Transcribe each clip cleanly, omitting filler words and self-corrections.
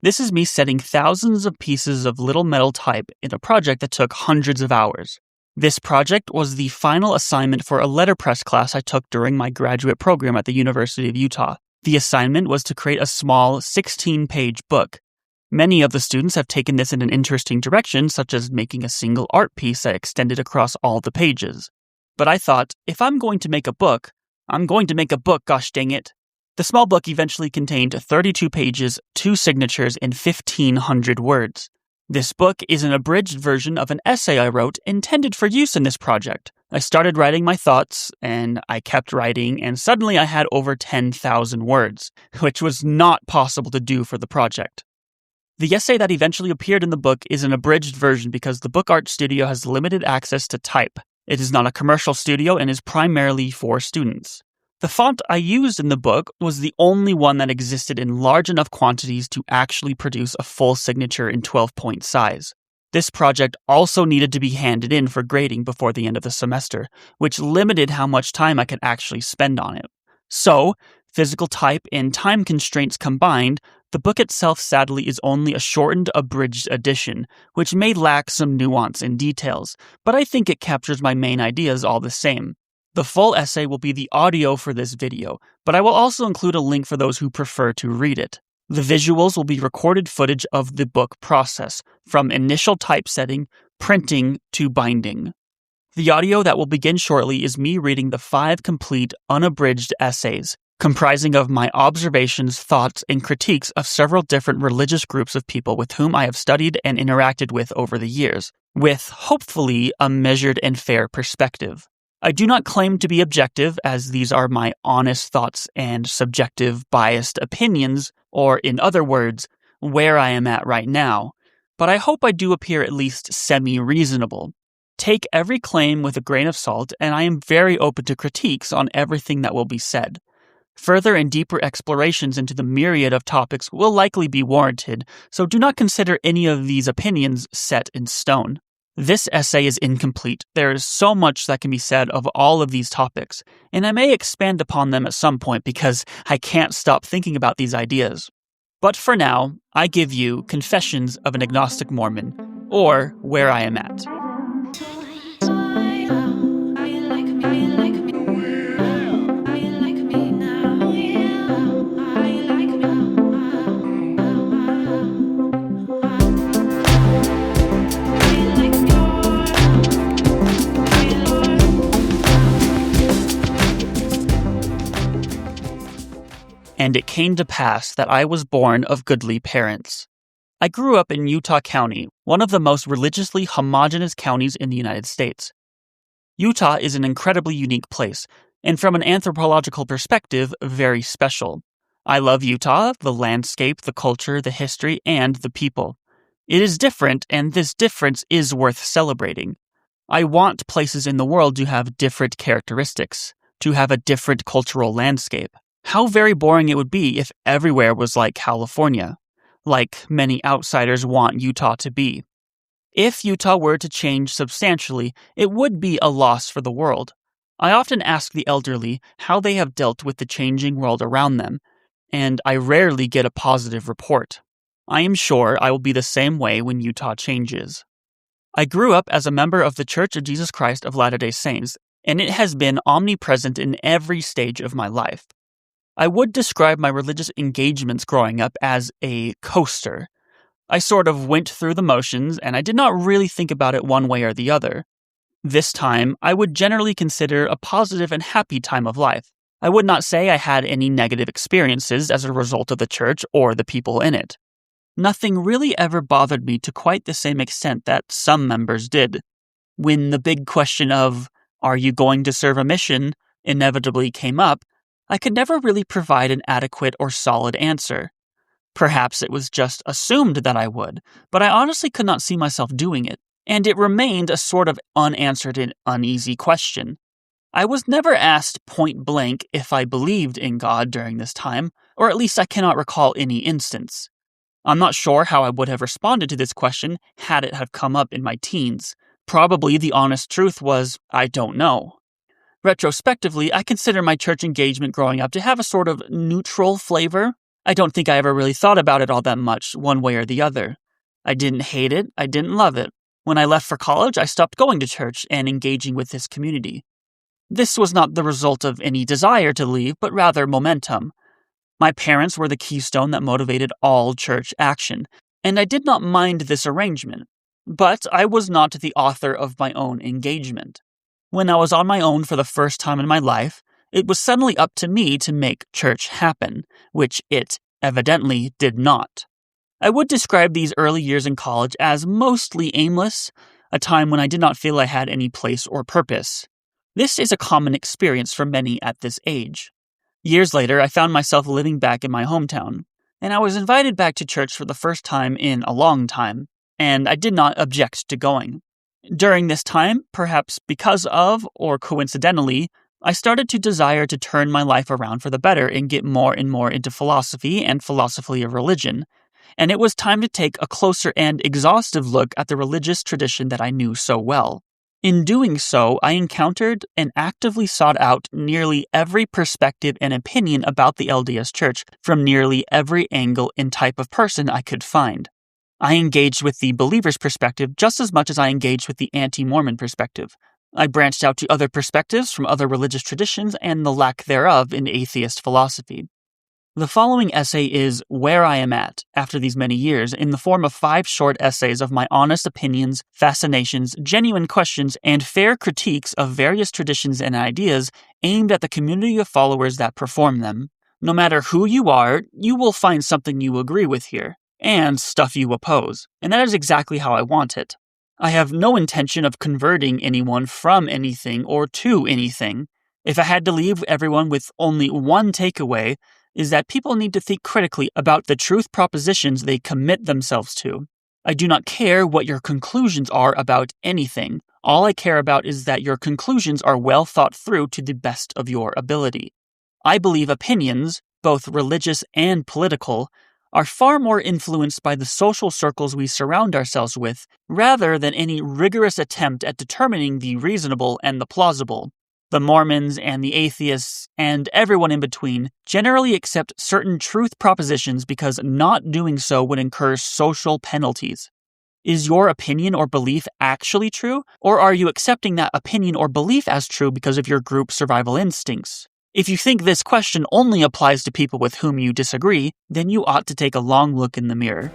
This is me setting thousands of pieces of little metal type in a project that took hundreds of hours. This project was the final assignment for a letterpress class I took during my graduate program at the University of Utah. The assignment was to create a small 16-page book. Many of the students have taken this in an interesting direction, such as making a single art piece that extended across all the pages. But I thought, if I'm going to make a book, I'm going to make a book, gosh dang it. The small book eventually contained 32 pages, 2 signatures, and 1,500 words. This book is an abridged version of an essay I wrote intended for use in this project. I started writing my thoughts, and I kept writing, and suddenly I had over 10,000 words, which was not possible to do for the project. The essay that eventually appeared in the book is an abridged version because the Book Art Studio has limited access to type. It is not a commercial studio and is primarily for students. The font I used in the book was the only one that existed in large enough quantities to actually produce a full signature in 12-point size. This project also needed to be handed in for grading before the end of the semester, which limited how much time I could actually spend on it. So, physical type and time constraints combined, the book itself sadly is only a shortened, abridged edition, which may lack some nuance and details, but I think it captures my main ideas all the same. The full essay will be the audio for this video, but I will also include a link for those who prefer to read it. The visuals will be recorded footage of the book process, from initial typesetting, printing, to binding. The audio that will begin shortly is me reading the 5 complete, unabridged essays, comprising of my observations, thoughts, and critiques of several different religious groups of people with whom I have studied and interacted with over the years, with, hopefully, a measured and fair perspective. I do not claim to be objective, as these are my honest thoughts and subjective, biased opinions, or in other words, where I am at right now, but I hope I do appear at least semi-reasonable. Take every claim with a grain of salt, and I am very open to critiques on everything that will be said. Further and deeper explorations into the myriad of topics will likely be warranted, so do not consider any of these opinions set in stone. This essay is incomplete. There is so much that can be said of all of these topics, and I may expand upon them at some point because I can't stop thinking about these ideas. But for now, I give you Confessions of an Agnostic Mormon, or Where I Am At. And it came to pass that I was born of goodly parents. I grew up in Utah County, one of the most religiously homogeneous counties in the United States. Utah is an incredibly unique place, and from an anthropological perspective, very special. I love Utah, the landscape, the culture, the history, and the people. It is different, and this difference is worth celebrating. I want places in the world to have different characteristics, to have a different cultural landscape. How very boring it would be if everywhere was like California, like many outsiders want Utah to be. If Utah were to change substantially, it would be a loss for the world. I often ask the elderly how they have dealt with the changing world around them, and I rarely get a positive report. I am sure I will be the same way when Utah changes. I grew up as a member of the Church of Jesus Christ of Latter-day Saints, and it has been omnipresent in every stage of my life. I would describe my religious engagements growing up as a coaster. I sort of went through the motions, and I did not really think about it one way or the other. This time, I would generally consider a positive and happy time of life. I would not say I had any negative experiences as a result of the church or the people in it. Nothing really ever bothered me to quite the same extent that some members did. When the big question of, are you going to serve a mission, inevitably came up, I could never really provide an adequate or solid answer. Perhaps it was just assumed that I would, but I honestly could not see myself doing it, and it remained a sort of unanswered and uneasy question. I was never asked point blank if I believed in God during this time, or at least I cannot recall any instance. I'm not sure how I would have responded to this question had it have come up in my teens. Probably the honest truth was, I don't know. Retrospectively, I consider my church engagement growing up to have a sort of neutral flavor. I don't think I ever really thought about it all that much, one way or the other. I didn't hate it, I didn't love it. When I left for college, I stopped going to church and engaging with this community. This was not the result of any desire to leave, but rather momentum. My parents were the keystone that motivated all church action, and I did not mind this arrangement. But I was not the author of my own engagement. When I was on my own for the first time in my life, it was suddenly up to me to make church happen, which it evidently did not. I would describe these early years in college as mostly aimless, a time when I did not feel I had any place or purpose. This is a common experience for many at this age. Years later, I found myself living back in my hometown, and I was invited back to church for the first time in a long time, and I did not object to going. During this time, perhaps because of, or coincidentally, I started to desire to turn my life around for the better and get more and more into philosophy and philosophy of religion, and it was time to take a closer and exhaustive look at the religious tradition that I knew so well. In doing so, I encountered and actively sought out nearly every perspective and opinion about the LDS Church from nearly every angle and type of person I could find. I engaged with the believer's perspective just as much as I engaged with the anti-Mormon perspective. I branched out to other perspectives from other religious traditions and the lack thereof in atheist philosophy. The following essay is where I am at, after these many years, in the form of 5 short essays of my honest opinions, fascinations, genuine questions, and fair critiques of various traditions and ideas aimed at the community of followers that perform them. No matter who you are, you will find something you agree with here, and stuff you oppose, and that is exactly how I want it. I have no intention of converting anyone from anything or to anything. If I had to leave everyone with only one takeaway, is that people need to think critically about the truth propositions they commit themselves to. I do not care what your conclusions are about anything. All I care about is that your conclusions are well thought through to the best of your ability. I believe opinions, both religious and political, are far more influenced by the social circles we surround ourselves with, rather than any rigorous attempt at determining the reasonable and the plausible. The Mormons and the atheists, and everyone in between, generally accept certain truth propositions because not doing so would incur social penalties. Is your opinion or belief actually true, or are you accepting that opinion or belief as true because of your group's survival instincts? If you think this question only applies to people with whom you disagree, then you ought to take a long look in the mirror.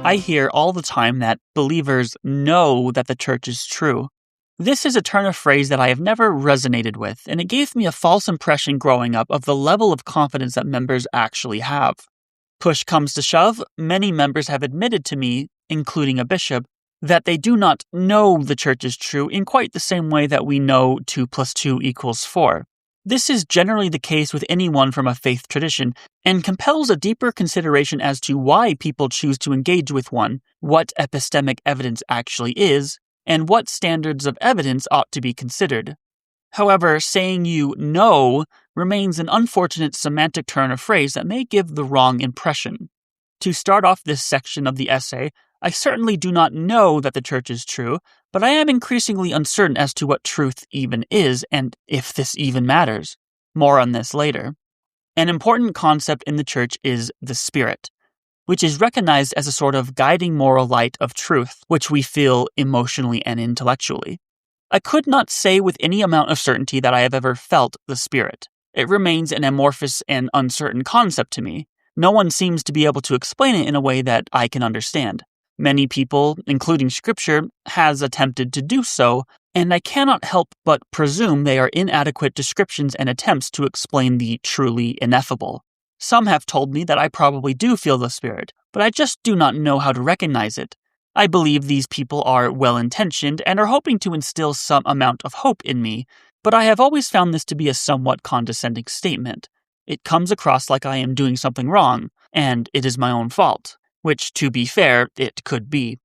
I hear all the time that believers know that the church is true. This is a turn of phrase that I have never resonated with, and it gave me a false impression growing up of the level of confidence that members actually have. Push comes to shove, many members have admitted to me, including a bishop, that they do not know the church is true in quite the same way that we know 2 + 2 = 4. This is generally the case with anyone from a faith tradition, and compels a deeper consideration as to why people choose to engage with one, what epistemic evidence actually is, and what standards of evidence ought to be considered. However, saying you know remains an unfortunate semantic turn of phrase that may give the wrong impression. To start off this section of the essay, I certainly do not know that the church is true, but I am increasingly uncertain as to what truth even is, and if this even matters. More on this later. An important concept in the church is the Spirit, which is recognized as a sort of guiding moral light of truth, which we feel emotionally and intellectually. I could not say with any amount of certainty that I have ever felt the Spirit. It remains an amorphous and uncertain concept to me. No one seems to be able to explain it in a way that I can understand. Many people, including Scripture, has attempted to do so, and I cannot help but presume they are inadequate descriptions and attempts to explain the truly ineffable. Some have told me that I probably do feel the Spirit, but I just do not know how to recognize it. I believe these people are well-intentioned and are hoping to instill some amount of hope in me, but I have always found this to be a somewhat condescending statement. It comes across like I am doing something wrong, and it is my own fault. Which, to be fair, it could be.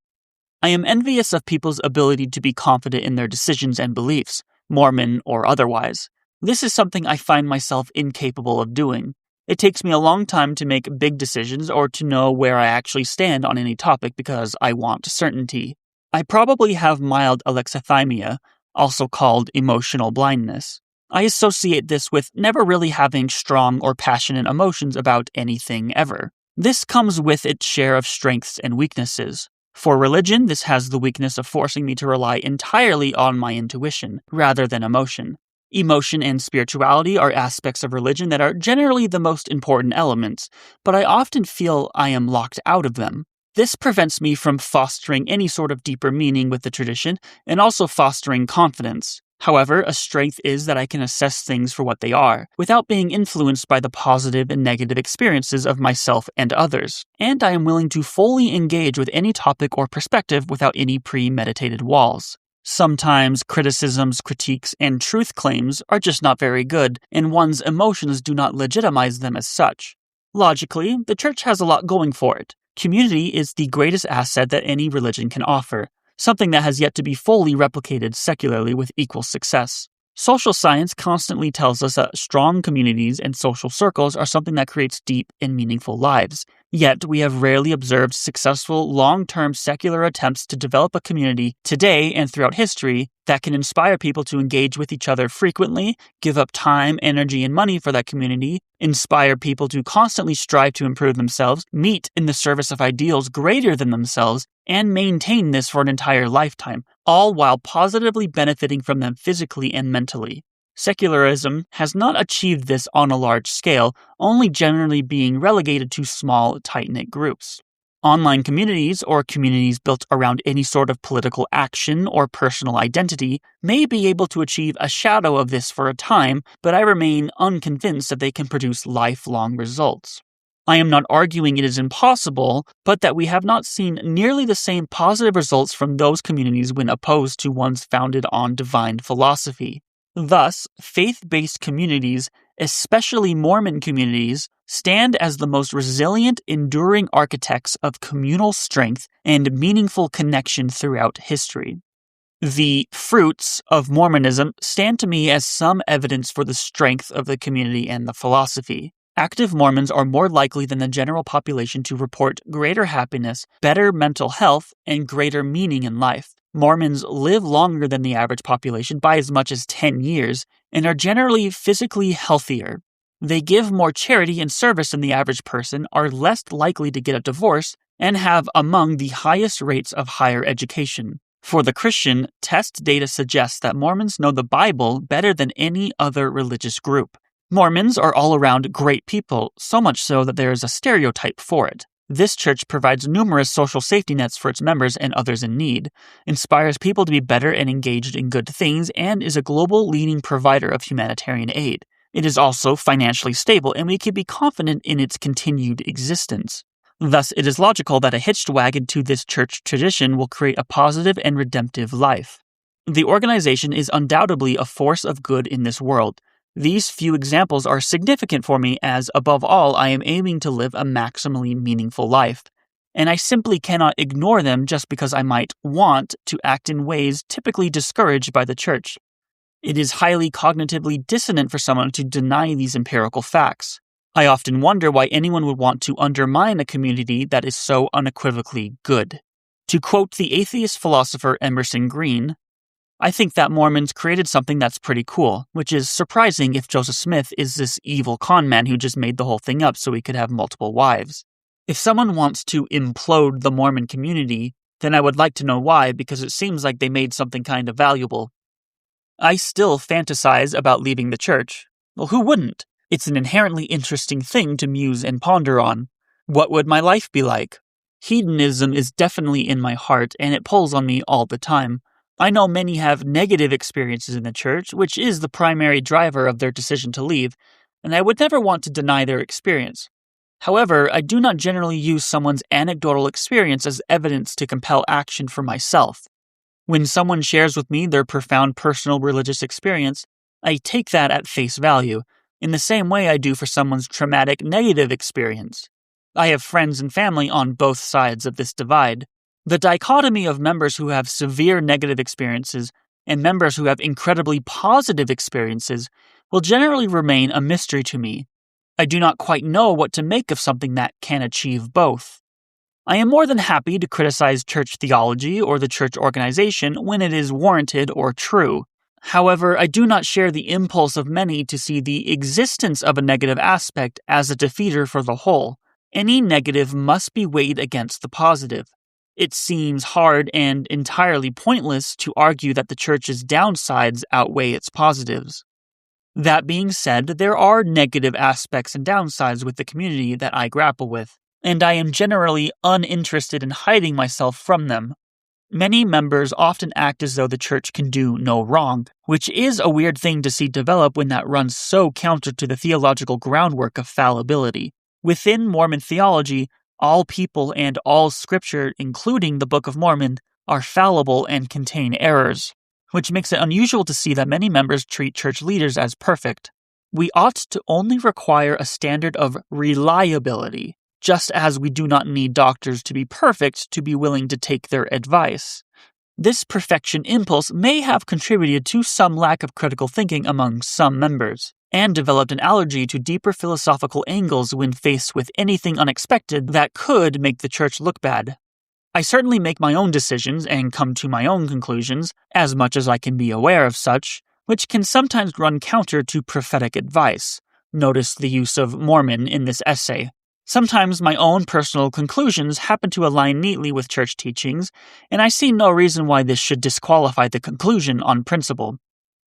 I am envious of people's ability to be confident in their decisions and beliefs, Mormon or otherwise. This is something I find myself incapable of doing. It takes me a long time to make big decisions or to know where I actually stand on any topic because I want certainty. I probably have mild alexithymia, also called emotional blindness. I associate this with never really having strong or passionate emotions about anything ever. This comes with its share of strengths and weaknesses. For religion, this has the weakness of forcing me to rely entirely on my intuition, rather than emotion. Emotion and spirituality are aspects of religion that are generally the most important elements, but I often feel I am locked out of them. This prevents me from fostering any sort of deeper meaning with the tradition, and also fostering confidence. However, a strength is that I can assess things for what they are, without being influenced by the positive and negative experiences of myself and others, and I am willing to fully engage with any topic or perspective without any premeditated walls. Sometimes criticisms, critiques, and truth claims are just not very good, and one's emotions do not legitimize them as such. Logically, the church has a lot going for it. Community is the greatest asset that any religion can offer, something that has yet to be fully replicated secularly with equal success. Social science constantly tells us that strong communities and social circles are something that creates deep and meaningful lives. Yet, we have rarely observed successful, long-term secular attempts to develop a community today and throughout history that can inspire people to engage with each other frequently, give up time, energy, and money for that community, inspire people to constantly strive to improve themselves, meet in the service of ideals greater than themselves, and maintain this for an entire lifetime, all while positively benefiting from them physically and mentally. Secularism has not achieved this on a large scale, only generally being relegated to small, tight-knit groups. Online communities, or communities built around any sort of political action or personal identity, may be able to achieve a shadow of this for a time, but I remain unconvinced that they can produce lifelong results. I am not arguing it is impossible, but that we have not seen nearly the same positive results from those communities when opposed to ones founded on divine philosophy. Thus, faith-based communities, especially Mormon communities, stand as the most resilient, enduring architects of communal strength and meaningful connection throughout history. The fruits of Mormonism stand to me as some evidence for the strength of the community and the philosophy. Active Mormons are more likely than the general population to report greater happiness, better mental health, and greater meaning in life. Mormons live longer than the average population by as much as 10 years and are generally physically healthier. They give more charity and service than the average person, are less likely to get a divorce, and have among the highest rates of higher education. For the Christian, test data suggests that Mormons know the Bible better than any other religious group. Mormons are all around great people, so much so that there is a stereotype for it. This church provides numerous social safety nets for its members and others in need, inspires people to be better and engaged in good things, and is a global leading provider of humanitarian aid. It is also financially stable, and we can be confident in its continued existence. Thus, it is logical that a hitched wagon to this church tradition will create a positive and redemptive life. The organization is undoubtedly a force of good in this world. These few examples are significant for me as, above all, I am aiming to live a maximally meaningful life, and I simply cannot ignore them just because I might want to act in ways typically discouraged by the church. It is highly cognitively dissonant for someone to deny these empirical facts. I often wonder why anyone would want to undermine a community that is so unequivocally good. To quote the atheist philosopher Emerson Green, I think that Mormons created something that's pretty cool, which is surprising if Joseph Smith is this evil con man who just made the whole thing up so he could have multiple wives. If someone wants to implode the Mormon community, then I would like to know why, because it seems like they made something kind of valuable. I still fantasize about leaving the church. Well, who wouldn't? It's an inherently interesting thing to muse and ponder on. What would my life be like? Hedonism is definitely in my heart, and it pulls on me all the time. I know many have negative experiences in the church, which is the primary driver of their decision to leave, and I would never want to deny their experience. However, I do not generally use someone's anecdotal experience as evidence to compel action for myself. When someone shares with me their profound personal religious experience, I take that at face value, in the same way I do for someone's traumatic negative experience. I have friends and family on both sides of this divide. The dichotomy of members who have severe negative experiences and members who have incredibly positive experiences will generally remain a mystery to me. I do not quite know what to make of something that can achieve both. I am more than happy to criticize church theology or the church organization when it is warranted or true. However, I do not share the impulse of many to see the existence of a negative aspect as a defeater for the whole. Any negative must be weighed against the positive. It seems hard and entirely pointless to argue that the church's downsides outweigh its positives. That being said, there are negative aspects and downsides with the community that I grapple with, and I am generally uninterested in hiding myself from them. Many members often act as though the church can do no wrong, which is a weird thing to see develop when that runs so counter to the theological groundwork of fallibility. Within Mormon theology, all people and all scripture, including the Book of Mormon, are fallible and contain errors, which makes it unusual to see that many members treat church leaders as perfect. We ought to only require a standard of reliability, just as we do not need doctors to be perfect to be willing to take their advice. This perfection impulse may have contributed to some lack of critical thinking among some members, and developed an allergy to deeper philosophical angles when faced with anything unexpected that could make the church look bad. I certainly make my own decisions and come to my own conclusions, as much as I can be aware of such, which can sometimes run counter to prophetic advice. Notice the use of Mormon in this essay. Sometimes my own personal conclusions happen to align neatly with church teachings, and I see no reason why this should disqualify the conclusion on principle.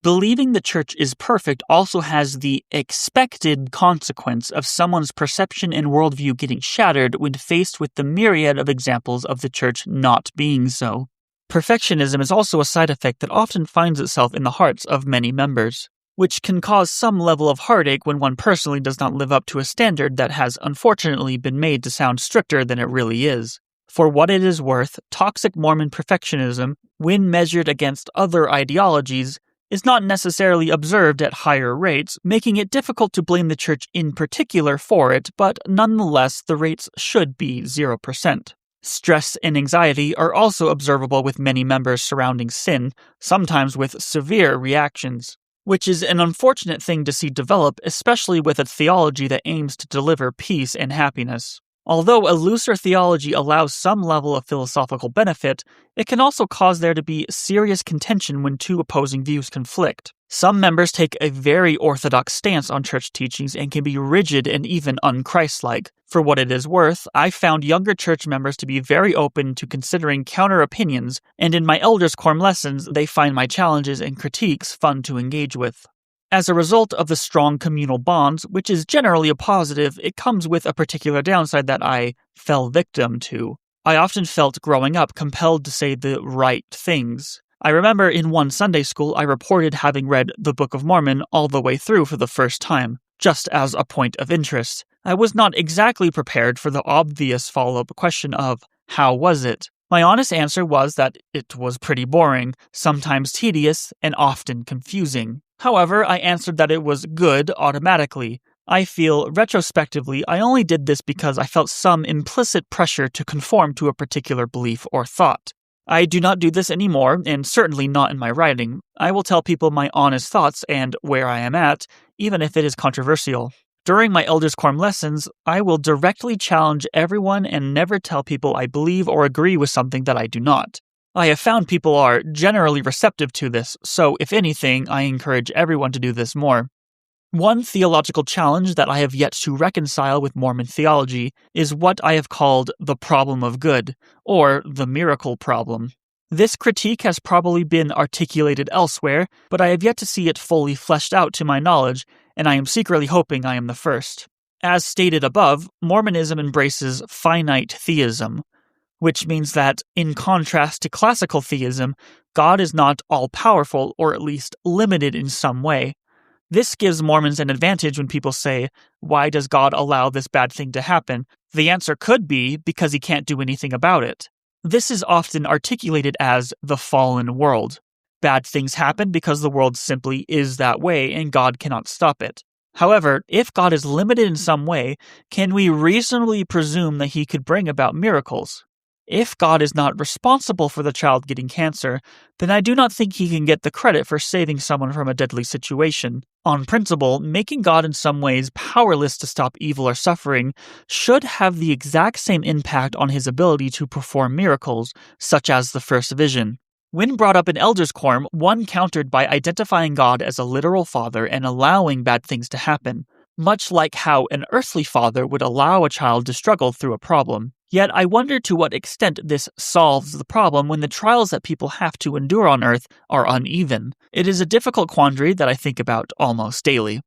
Believing the church is perfect also has the expected consequence of someone's perception and worldview getting shattered when faced with the myriad of examples of the church not being so. Perfectionism is also a side effect that often finds itself in the hearts of many members, which can cause some level of heartache when one personally does not live up to a standard that has unfortunately been made to sound stricter than it really is. For what it is worth, toxic Mormon perfectionism, when measured against other ideologies, is not necessarily observed at higher rates, making it difficult to blame the church in particular for it, but nonetheless the rates should be 0%. Stress and anxiety are also observable with many members surrounding sin, sometimes with severe reactions, which is an unfortunate thing to see develop, especially with a theology that aims to deliver peace and happiness. Although a looser theology allows some level of philosophical benefit, it can also cause there to be serious contention when two opposing views conflict. Some members take a very orthodox stance on church teachings and can be rigid and even un-Christ-like. For what it is worth, I found younger church members to be very open to considering counter-opinions, and in my elders' quorum lessons, they find my challenges and critiques fun to engage with. As a result of the strong communal bonds, which is generally a positive, it comes with a particular downside that I fell victim to. I often felt growing up compelled to say the right things. I remember in one Sunday school I reported having read the Book of Mormon all the way through for the first time, just as a point of interest. I was not exactly prepared for the obvious follow-up question of, how was it? My honest answer was that it was pretty boring, sometimes tedious, and often confusing. However, I answered that it was good automatically. I feel, retrospectively, I only did this because I felt some implicit pressure to conform to a particular belief or thought. I do not do this anymore, and certainly not in my writing. I will tell people my honest thoughts and where I am at, even if it is controversial. During my elders' quorum lessons, I will directly challenge everyone and never tell people I believe or agree with something that I do not. I have found people are generally receptive to this, so if anything, I encourage everyone to do this more. One theological challenge that I have yet to reconcile with Mormon theology is what I have called the problem of good, or the miracle problem. This critique has probably been articulated elsewhere, but I have yet to see it fully fleshed out to my knowledge, and I am secretly hoping I am the first. As stated above, Mormonism embraces finite theism, which means that, in contrast to classical theism, God is not all-powerful, or at least limited in some way. This gives Mormons an advantage when people say, why does God allow this bad thing to happen? The answer could be because he can't do anything about it. This is often articulated as the fallen world. Bad things happen because the world simply is that way and God cannot stop it. However, if God is limited in some way, can we reasonably presume that he could bring about miracles? If God is not responsible for the child getting cancer, then I do not think he can get the credit for saving someone from a deadly situation. On principle, making God in some ways powerless to stop evil or suffering should have the exact same impact on his ability to perform miracles, such as the first vision. When brought up in Elders' Quorum, one countered by identifying God as a literal father and allowing bad things to happen, much like how an earthly father would allow a child to struggle through a problem. Yet I wonder to what extent this solves the problem when the trials that people have to endure on Earth are uneven. It is a difficult quandary that I think about almost daily.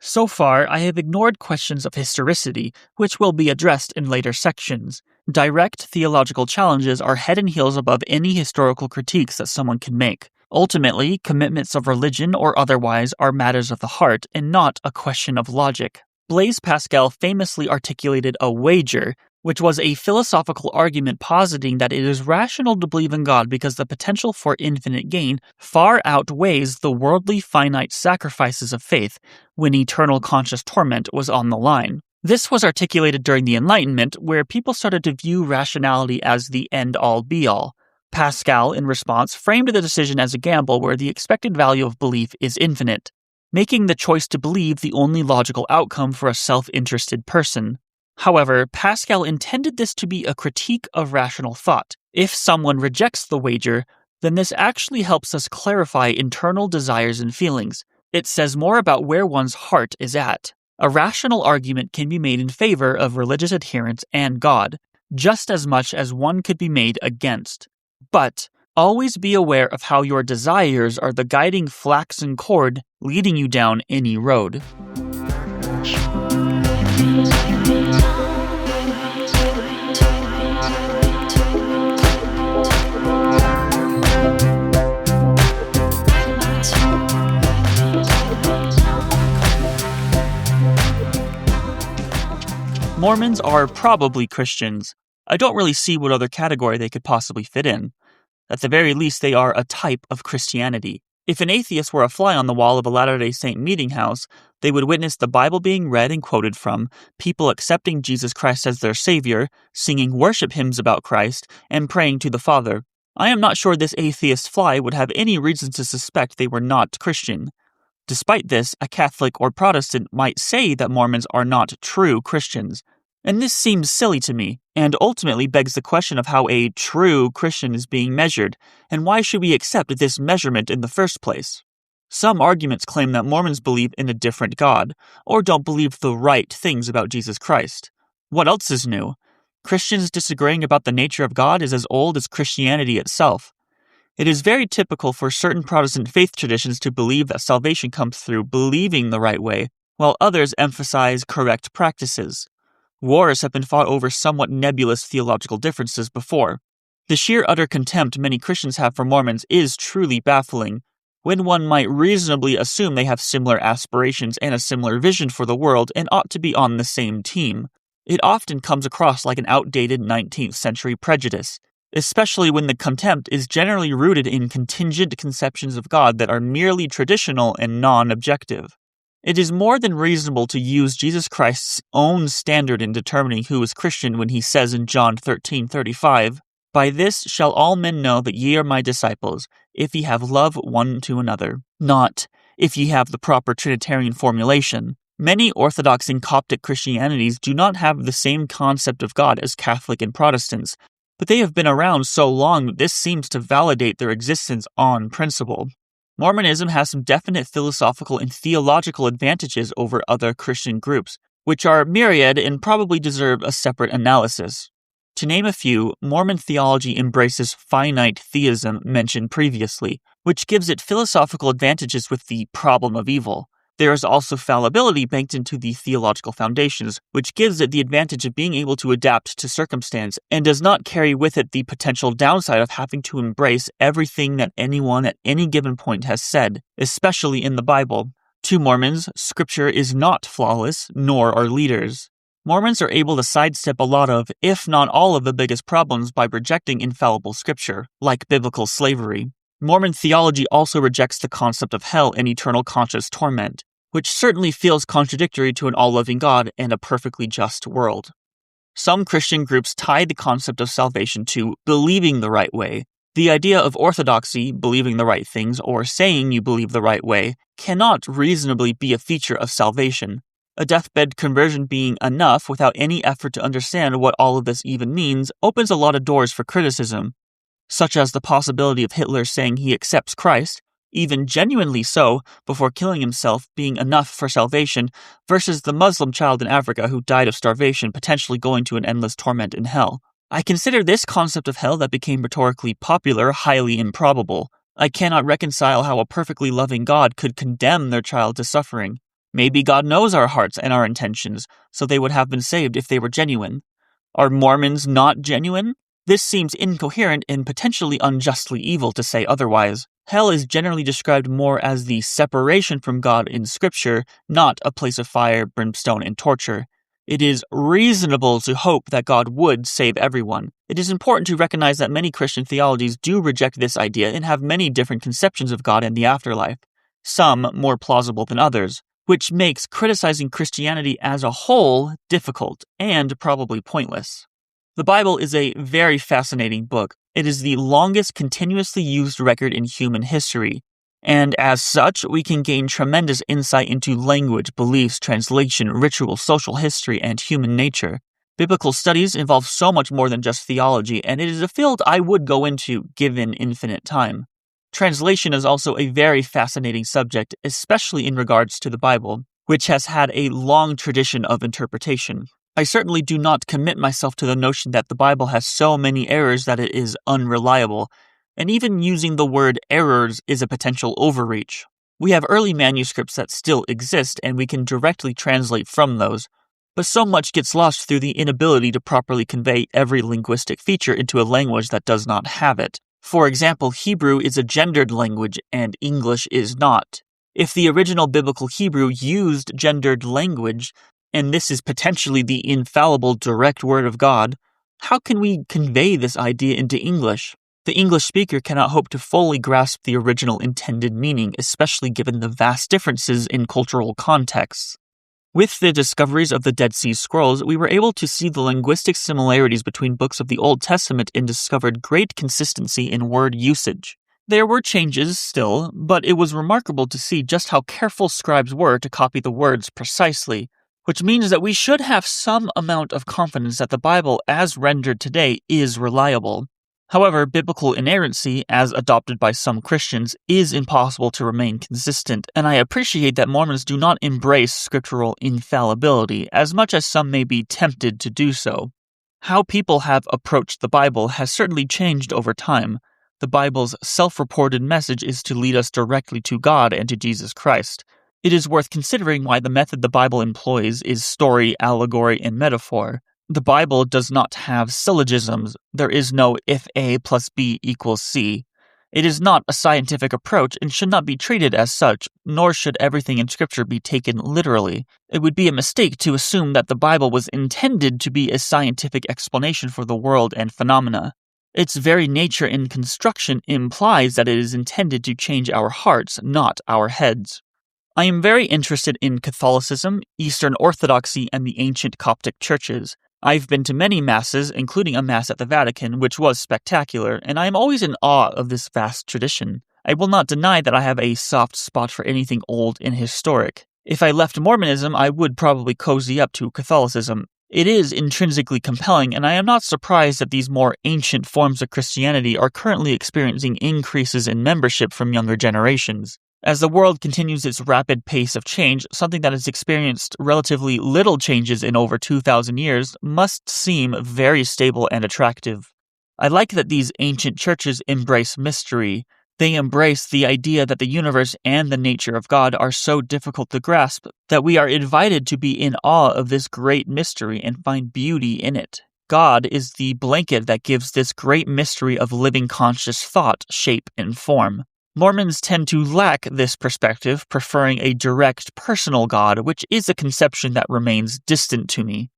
So far, I have ignored questions of historicity, which will be addressed in later sections. Direct theological challenges are head and heels above any historical critiques that someone can make. Ultimately, commitments of religion or otherwise are matters of the heart and not a question of logic. Blaise Pascal famously articulated a wager, which was a philosophical argument positing that it is rational to believe in God because the potential for infinite gain far outweighs the worldly finite sacrifices of faith when eternal conscious torment was on the line. This was articulated during the Enlightenment, where people started to view rationality as the end-all be-all. Pascal, in response, framed the decision as a gamble where the expected value of belief is infinite, making the choice to believe the only logical outcome for a self-interested person. However, Pascal intended this to be a critique of rational thought. If someone rejects the wager, then this actually helps us clarify internal desires and feelings. It says more about where one's heart is at. A rational argument can be made in favor of religious adherence and God, just as much as one could be made against. But always be aware of how your desires are the guiding flaxen cord leading you down any road. Mormons are probably Christians. I don't really see what other category they could possibly fit in. At the very least, they are a type of Christianity. If an atheist were a fly on the wall of a Latter-day Saint meeting house, they would witness the Bible being read and quoted from, people accepting Jesus Christ as their Savior, singing worship hymns about Christ, and praying to the Father. I am not sure this atheist fly would have any reason to suspect they were not Christian. Despite this, a Catholic or Protestant might say that Mormons are not true Christians. And this seems silly to me, and ultimately begs the question of how a true Christian is being measured, and why should we accept this measurement in the first place? Some arguments claim that Mormons believe in a different God, or don't believe the right things about Jesus Christ. What else is new? Christians disagreeing about the nature of God is as old as Christianity itself. It is very typical for certain Protestant faith traditions to believe that salvation comes through believing the right way, while others emphasize correct practices. Wars have been fought over somewhat nebulous theological differences before. The sheer utter contempt many Christians have for Mormons is truly baffling, when one might reasonably assume they have similar aspirations and a similar vision for the world and ought to be on the same team. It often comes across like an outdated 19th century prejudice, especially when the contempt is generally rooted in contingent conceptions of God that are merely traditional and non-objective. It is more than reasonable to use Jesus Christ's own standard in determining who is Christian when he says in John 13:35, "By this shall all men know that ye are my disciples, if ye have love one to another," not if ye have the proper Trinitarian formulation. Many Orthodox and Coptic Christianities do not have the same concept of God as Catholic and Protestants, but they have been around so long that this seems to validate their existence on principle. Mormonism has some definite philosophical and theological advantages over other Christian groups, which are myriad and probably deserve a separate analysis. To name a few, Mormon theology embraces finite theism mentioned previously, which gives it philosophical advantages with the problem of evil. There is also fallibility banked into the theological foundations, which gives it the advantage of being able to adapt to circumstance and does not carry with it the potential downside of having to embrace everything that anyone at any given point has said, especially in the Bible. To Mormons, Scripture is not flawless, nor are leaders. Mormons are able to sidestep a lot of, if not all of the biggest problems by rejecting infallible Scripture, like biblical slavery. Mormon theology also rejects the concept of hell and eternal conscious torment, which certainly feels contradictory to an all-loving God and a perfectly just world. Some Christian groups tie the concept of salvation to believing the right way. The idea of orthodoxy, believing the right things, or saying you believe the right way, cannot reasonably be a feature of salvation. A deathbed conversion being enough without any effort to understand what all of this even means opens a lot of doors for criticism, such as the possibility of Hitler saying he accepts Christ, even genuinely so, before killing himself being enough for salvation, versus the Muslim child in Africa who died of starvation, potentially going to an endless torment in hell. I consider this concept of hell that became rhetorically popular highly improbable. I cannot reconcile how a perfectly loving God could condemn their child to suffering. Maybe God knows our hearts and our intentions, so they would have been saved if they were genuine. Are Mormons not genuine? This seems incoherent and potentially unjustly evil to say otherwise. Hell is generally described more as the separation from God in Scripture, not a place of fire, brimstone, and torture. It is reasonable to hope that God would save everyone. It is important to recognize that many Christian theologies do reject this idea and have many different conceptions of God and the afterlife, some more plausible than others, which makes criticizing Christianity as a whole difficult and probably pointless. The Bible is a very fascinating book. It is the longest continuously used record in human history, and as such, we can gain tremendous insight into language, beliefs, translation, ritual, social history, and human nature. Biblical studies involve so much more than just theology, and it is a field I would go into given infinite time. Translation is also a very fascinating subject, especially in regards to the Bible, which has had a long tradition of interpretation. I certainly do not commit myself to the notion that the Bible has so many errors that it is unreliable, and even using the word errors is a potential overreach. We have early manuscripts that still exist, and we can directly translate from those, but so much gets lost through the inability to properly convey every linguistic feature into a language that does not have it. For example, Hebrew is a gendered language, and English is not. If the original biblical Hebrew used gendered language, and this is potentially the infallible direct word of God, how can we convey this idea into English? The English speaker cannot hope to fully grasp the original intended meaning, especially given the vast differences in cultural contexts. With the discoveries of the Dead Sea Scrolls, we were able to see the linguistic similarities between books of the Old Testament and discovered great consistency in word usage. There were changes still, but it was remarkable to see just how careful scribes were to copy the words precisely, which means that we should have some amount of confidence that the Bible, as rendered today, is reliable. However, biblical inerrancy, as adopted by some Christians, is impossible to remain consistent, and I appreciate that Mormons do not embrace scriptural infallibility, as much as some may be tempted to do so. How people have approached the Bible has certainly changed over time. The Bible's self-reported message is to lead us directly to God and to Jesus Christ. It is worth considering why the method the Bible employs is story, allegory, and metaphor. The Bible does not have syllogisms. There is no if A plus B equals C. It is not a scientific approach and should not be treated as such, nor should everything in Scripture be taken literally. It would be a mistake to assume that the Bible was intended to be a scientific explanation for the world and phenomena. Its very nature and construction implies that it is intended to change our hearts, not our heads. I am very interested in Catholicism, Eastern Orthodoxy, and the ancient Coptic churches. I've been to many masses, including a mass at the Vatican, which was spectacular, and I am always in awe of this vast tradition. I will not deny that I have a soft spot for anything old and historic. If I left Mormonism, I would probably cozy up to Catholicism. It is intrinsically compelling, and I am not surprised that these more ancient forms of Christianity are currently experiencing increases in membership from younger generations. As the world continues its rapid pace of change, something that has experienced relatively little changes in over 2,000 years must seem very stable and attractive. I like that these ancient churches embrace mystery. They embrace the idea that the universe and the nature of God are so difficult to grasp that we are invited to be in awe of this great mystery and find beauty in it. God is the blanket that gives this great mystery of living conscious thought shape and form. Mormons tend to lack this perspective, preferring a direct, personal God, which is a conception that remains distant to me.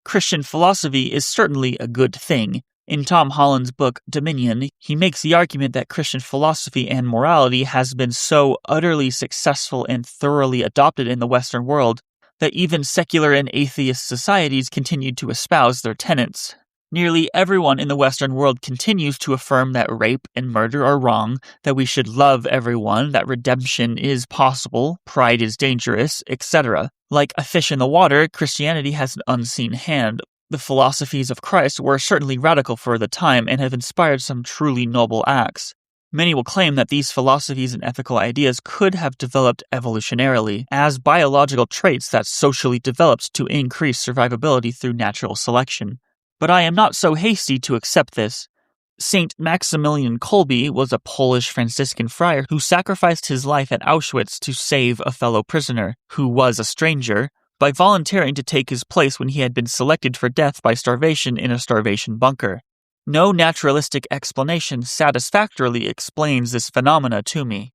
Christian philosophy is certainly a good thing. In Tom Holland's book, Dominion, he makes the argument that Christian philosophy and morality has been so utterly successful and thoroughly adopted in the Western world that even secular and atheist societies continued to espouse their tenets. Nearly everyone in the Western world continues to affirm that rape and murder are wrong, that we should love everyone, that redemption is possible, pride is dangerous, etc. Like a fish in the water, Christianity has an unseen hand. The philosophies of Christ were certainly radical for the time and have inspired some truly noble acts. Many will claim that these philosophies and ethical ideas could have developed evolutionarily, as biological traits that socially developed to increase survivability through natural selection. But I am not so hasty to accept this. Saint Maximilian Kolbe was a Polish Franciscan friar who sacrificed his life at Auschwitz to save a fellow prisoner, who was a stranger, by volunteering to take his place when he had been selected for death by starvation in a starvation bunker. No naturalistic explanation satisfactorily explains this phenomena to me.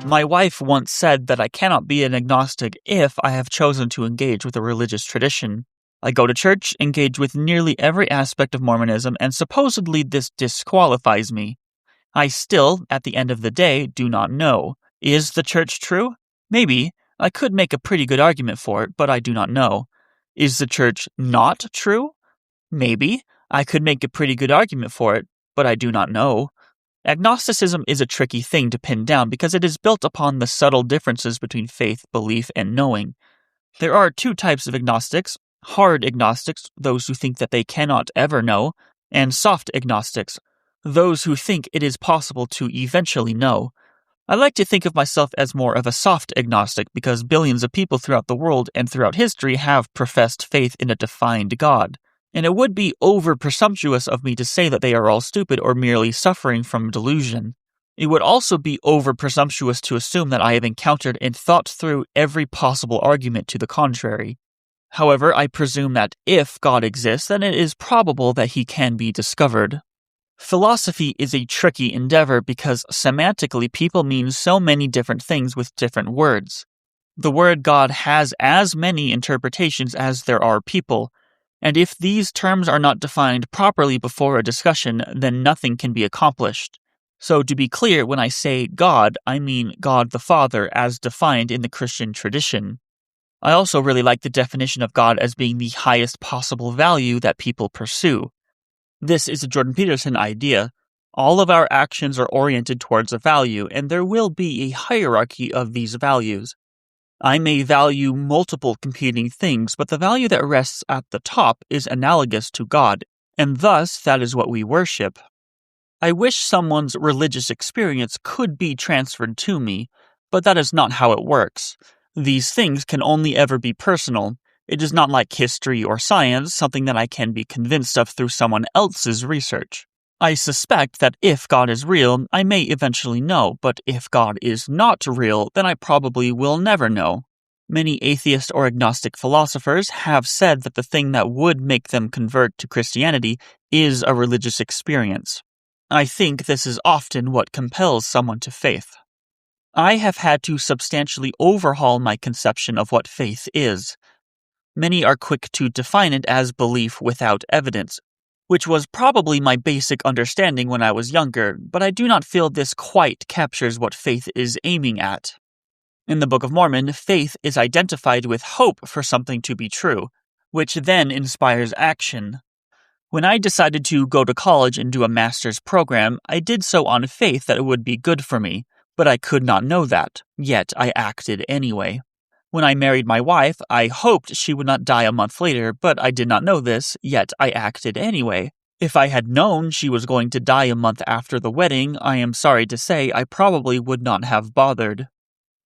My wife once said that I cannot be an agnostic if I have chosen to engage with a religious tradition. I go to church, engage with nearly every aspect of Mormonism, and supposedly this disqualifies me. I still, at the end of the day, do not know. Is the church true? Maybe. I could make a pretty good argument for it, but I do not know. Is the church not true? Maybe. I could make a pretty good argument for it, but I do not know. Agnosticism is a tricky thing to pin down because it is built upon the subtle differences between faith, belief, and knowing. There are two types of agnostics: hard agnostics, those who think that they cannot ever know, and soft agnostics, those who think it is possible to eventually know. I like to think of myself as more of a soft agnostic because billions of people throughout the world and throughout history have professed faith in a defined God. And it would be over-presumptuous of me to say that they are all stupid or merely suffering from delusion. It would also be over-presumptuous to assume that I have encountered and thought through every possible argument to the contrary. However, I presume that if God exists, then it is probable that he can be discovered. Philosophy is a tricky endeavor because semantically people mean so many different things with different words. The word God has as many interpretations as there are people, and if these terms are not defined properly before a discussion, then nothing can be accomplished. So to be clear, when I say God, I mean God the Father as defined in the Christian tradition. I also really like the definition of God as being the highest possible value that people pursue. This is a Jordan Peterson idea. All of our actions are oriented towards a value, and there will be a hierarchy of these values. I may value multiple competing things, but the value that rests at the top is analogous to God, and thus that is what we worship. I wish someone's religious experience could be transferred to me, but that is not how it works. These things can only ever be personal. It is not like history or science, something that I can be convinced of through someone else's research. I suspect that if God is real, I may eventually know, but if God is not real, then I probably will never know. Many atheist or agnostic philosophers have said that the thing that would make them convert to Christianity is a religious experience. I think this is often what compels someone to faith. I have had to substantially overhaul my conception of what faith is. Many are quick to define it as belief without evidence, which was probably my basic understanding when I was younger, but I do not feel this quite captures what faith is aiming at. In the Book of Mormon, faith is identified with hope for something to be true, which then inspires action. When I decided to go to college and do a master's program, I did so on faith that it would be good for me, but I could not know that, yet I acted anyway. When I married my wife, I hoped she would not die a month later, but I did not know this, yet I acted anyway. If I had known she was going to die a month after the wedding, I am sorry to say I probably would not have bothered.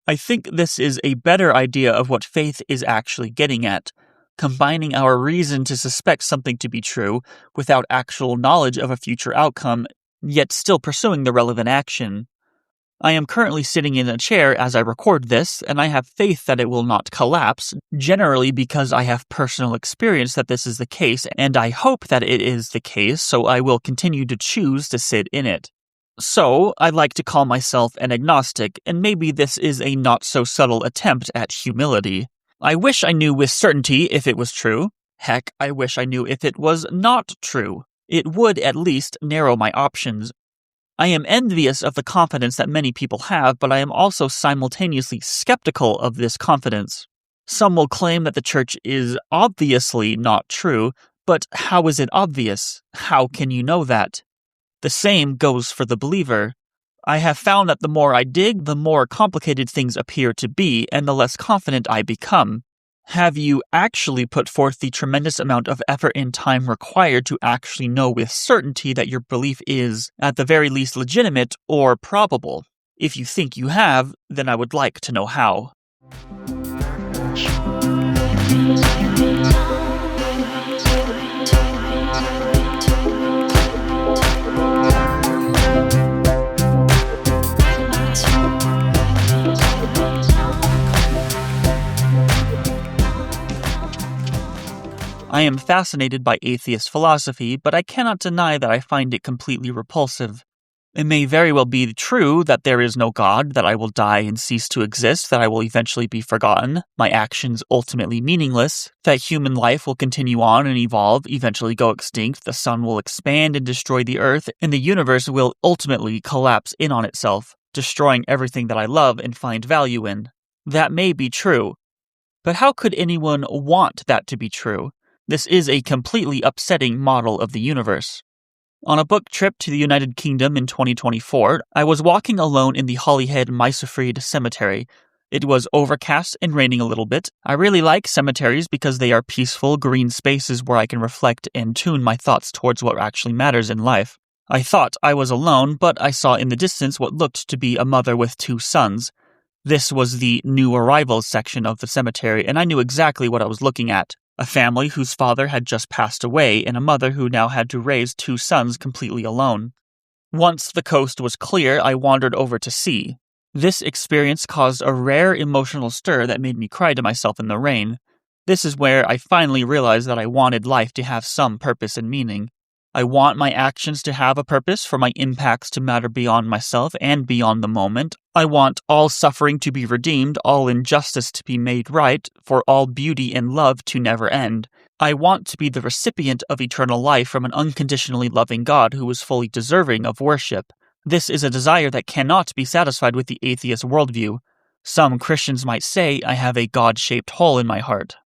I think this is a better idea of what faith is actually getting at, combining our reason to suspect something to be true without actual knowledge of a future outcome, yet still pursuing the relevant action. I am currently sitting in a chair as I record this, and I have faith that it will not collapse, generally because I have personal experience that this is the case, and I hope that it is the case, so I will continue to choose to sit in it. So, I like to call myself an agnostic, and maybe this is a not-so-subtle attempt at humility. I wish I knew with certainty if it was true. Heck, I wish I knew if it was not true. It would at least narrow my options. I am envious of the confidence that many people have, but I am also simultaneously skeptical of this confidence. Some will claim that the church is obviously not true, but how is it obvious? How can you know that? The same goes for the believer. I have found that the more I dig, the more complicated things appear to be, and the less confident I become. Have you actually put forth the tremendous amount of effort and time required to actually know with certainty that your belief is, at the very least, legitimate or probable? If you think you have, then I would like to know how. I am fascinated by atheist philosophy, but I cannot deny that I find it completely repulsive. It may very well be true that there is no God, that I will die and cease to exist, that I will eventually be forgotten, my actions ultimately meaningless, that human life will continue on and evolve, eventually go extinct, the sun will expand and destroy the earth, and the universe will ultimately collapse in on itself, destroying everything that I love and find value in. That may be true. But how could anyone want that to be true? This is a completely upsetting model of the universe. On a book trip to the United Kingdom in 2024, I was walking alone in the Holyhead Mysefried Cemetery. It was overcast and raining a little bit. I really like cemeteries because they are peaceful, green spaces where I can reflect and tune my thoughts towards what actually matters in life. I thought I was alone, but I saw in the distance what looked to be a mother with 2 sons. This was the new arrivals section of the cemetery, and I knew exactly what I was looking at. A family whose father had just passed away, and a mother who now had to raise 2 sons completely alone. Once the coast was clear, I wandered over to see. This experience caused a rare emotional stir that made me cry to myself in the rain. This is where I finally realized that I wanted life to have some purpose and meaning. I want my actions to have a purpose, for my impacts to matter beyond myself and beyond the moment. I want all suffering to be redeemed, all injustice to be made right, for all beauty and love to never end. I want to be the recipient of eternal life from an unconditionally loving God who is fully deserving of worship. This is a desire that cannot be satisfied with the atheist worldview. Some Christians might say I have a God-shaped hole in my heart.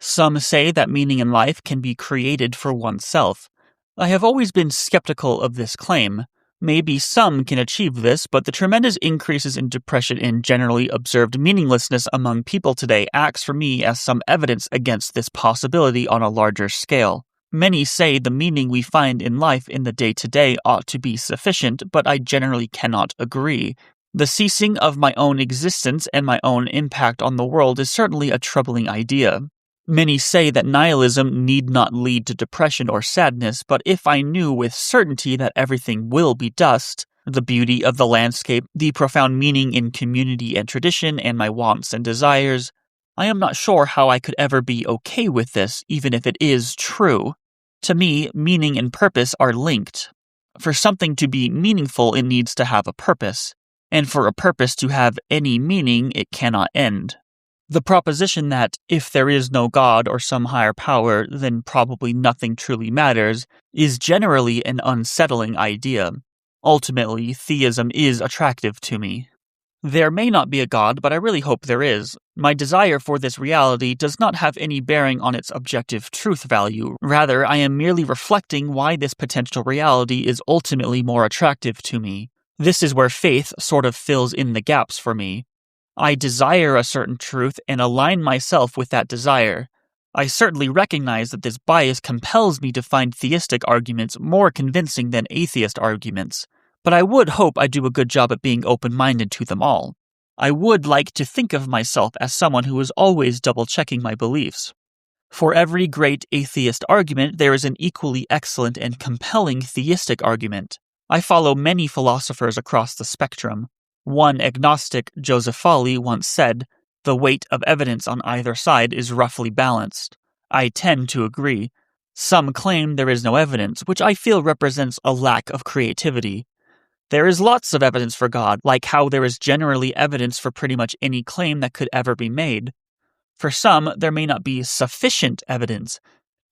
Some say that meaning in life can be created for oneself. I have always been skeptical of this claim. Maybe some can achieve this, but the tremendous increases in depression and generally observed meaninglessness among people today acts for me as some evidence against this possibility on a larger scale. Many say the meaning we find in life in the day-to-day ought to be sufficient, but I generally cannot agree. The ceasing of my own existence and my own impact on the world is certainly a troubling idea. Many say that nihilism need not lead to depression or sadness, but if I knew with certainty that everything will be dust, the beauty of the landscape, the profound meaning in community and tradition, and my wants and desires, I am not sure how I could ever be okay with this, even if it is true. To me, meaning and purpose are linked. For something to be meaningful, it needs to have a purpose, and for a purpose to have any meaning, it cannot end. The proposition that, if there is no God or some higher power, then probably nothing truly matters, is generally an unsettling idea. Ultimately, theism is attractive to me. There may not be a God, but I really hope there is. My desire for this reality does not have any bearing on its objective truth value. Rather, I am merely reflecting why this potential reality is ultimately more attractive to me. This is where faith sort of fills in the gaps for me. I desire a certain truth and align myself with that desire. I certainly recognize that this bias compels me to find theistic arguments more convincing than atheist arguments, but I would hope I do a good job at being open-minded to them all. I would like to think of myself as someone who is always double-checking my beliefs. For every great atheist argument, there is an equally excellent and compelling theistic argument. I follow many philosophers across the spectrum. One agnostic, Joseph Jolley, once said, "The weight of evidence on either side is roughly balanced." I tend to agree. Some claim there is no evidence, which I feel represents a lack of creativity. There is lots of evidence for God, like how there is generally evidence for pretty much any claim that could ever be made. For some, there may not be sufficient evidence,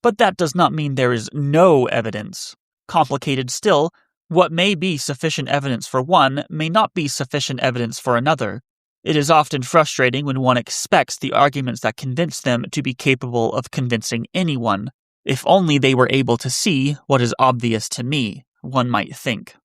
but that does not mean there is no evidence. Complicated still, what may be sufficient evidence for one may not be sufficient evidence for another. It is often frustrating when one expects the arguments that convince them to be capable of convincing anyone. If only they were able to see what is obvious to me, one might think.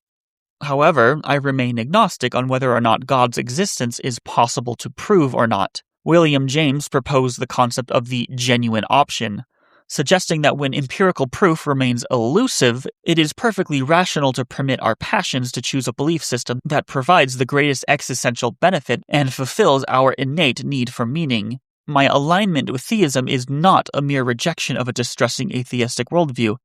However, I remain agnostic on whether or not God's existence is possible to prove or not. William James proposed the concept of the genuine option, suggesting that when empirical proof remains elusive, it is perfectly rational to permit our passions to choose a belief system that provides the greatest existential benefit and fulfills our innate need for meaning. My alignment with theism is not a mere rejection of a distressing atheistic worldview.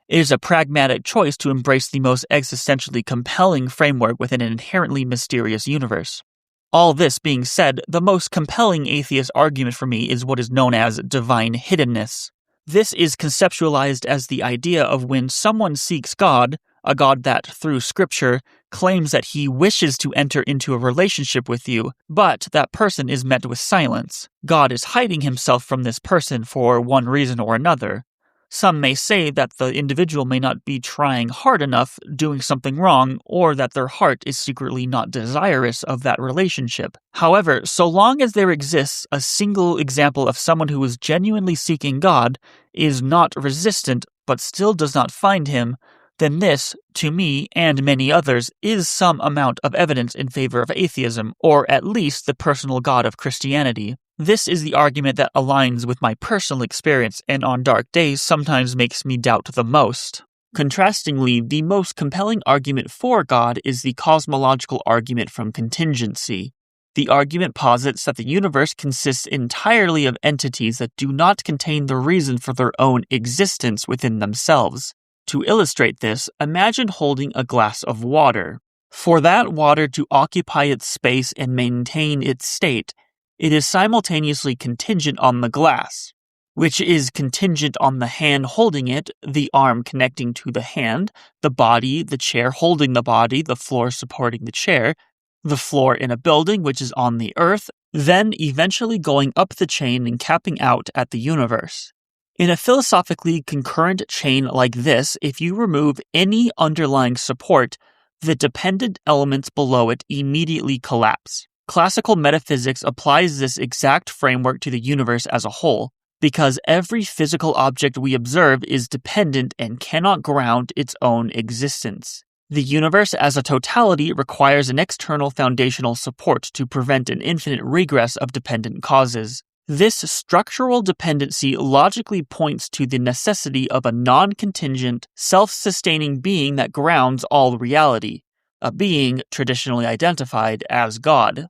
It is a pragmatic choice to embrace the most existentially compelling framework within an inherently mysterious universe. All this being said, the most compelling atheist argument for me is what is known as divine hiddenness. This is conceptualized as the idea of when someone seeks God, a God that, through Scripture, claims that he wishes to enter into a relationship with you, but that person is met with silence. God is hiding himself from this person for one reason or another. Some may say that the individual may not be trying hard enough, doing something wrong, or that their heart is secretly not desirous of that relationship. However, so long as there exists a single example of someone who is genuinely seeking God, is not resistant, but still does not find him, then this, to me and many others, is some amount of evidence in favor of atheism, or at least the personal God of Christianity. This is the argument that aligns with my personal experience and on dark days sometimes makes me doubt the most. Contrastingly, the most compelling argument for God is the cosmological argument from contingency. The argument posits that the universe consists entirely of entities that do not contain the reason for their own existence within themselves. To illustrate this, imagine holding a glass of water. For that water to occupy its space and maintain its state, it is simultaneously contingent on the glass, which is contingent on the hand holding it, the arm connecting to the hand, the body, the chair holding the body, the floor supporting the chair, the floor in a building which is on the earth, then eventually going up the chain and capping out at the universe. In a philosophically concurrent chain like this, if you remove any underlying support, the dependent elements below it immediately collapse. Classical metaphysics applies this exact framework to the universe as a whole, because every physical object we observe is dependent and cannot ground its own existence. The universe as a totality requires an external foundational support to prevent an infinite regress of dependent causes. This structural dependency logically points to the necessity of a non-contingent, self-sustaining being that grounds all reality, a being traditionally identified as God.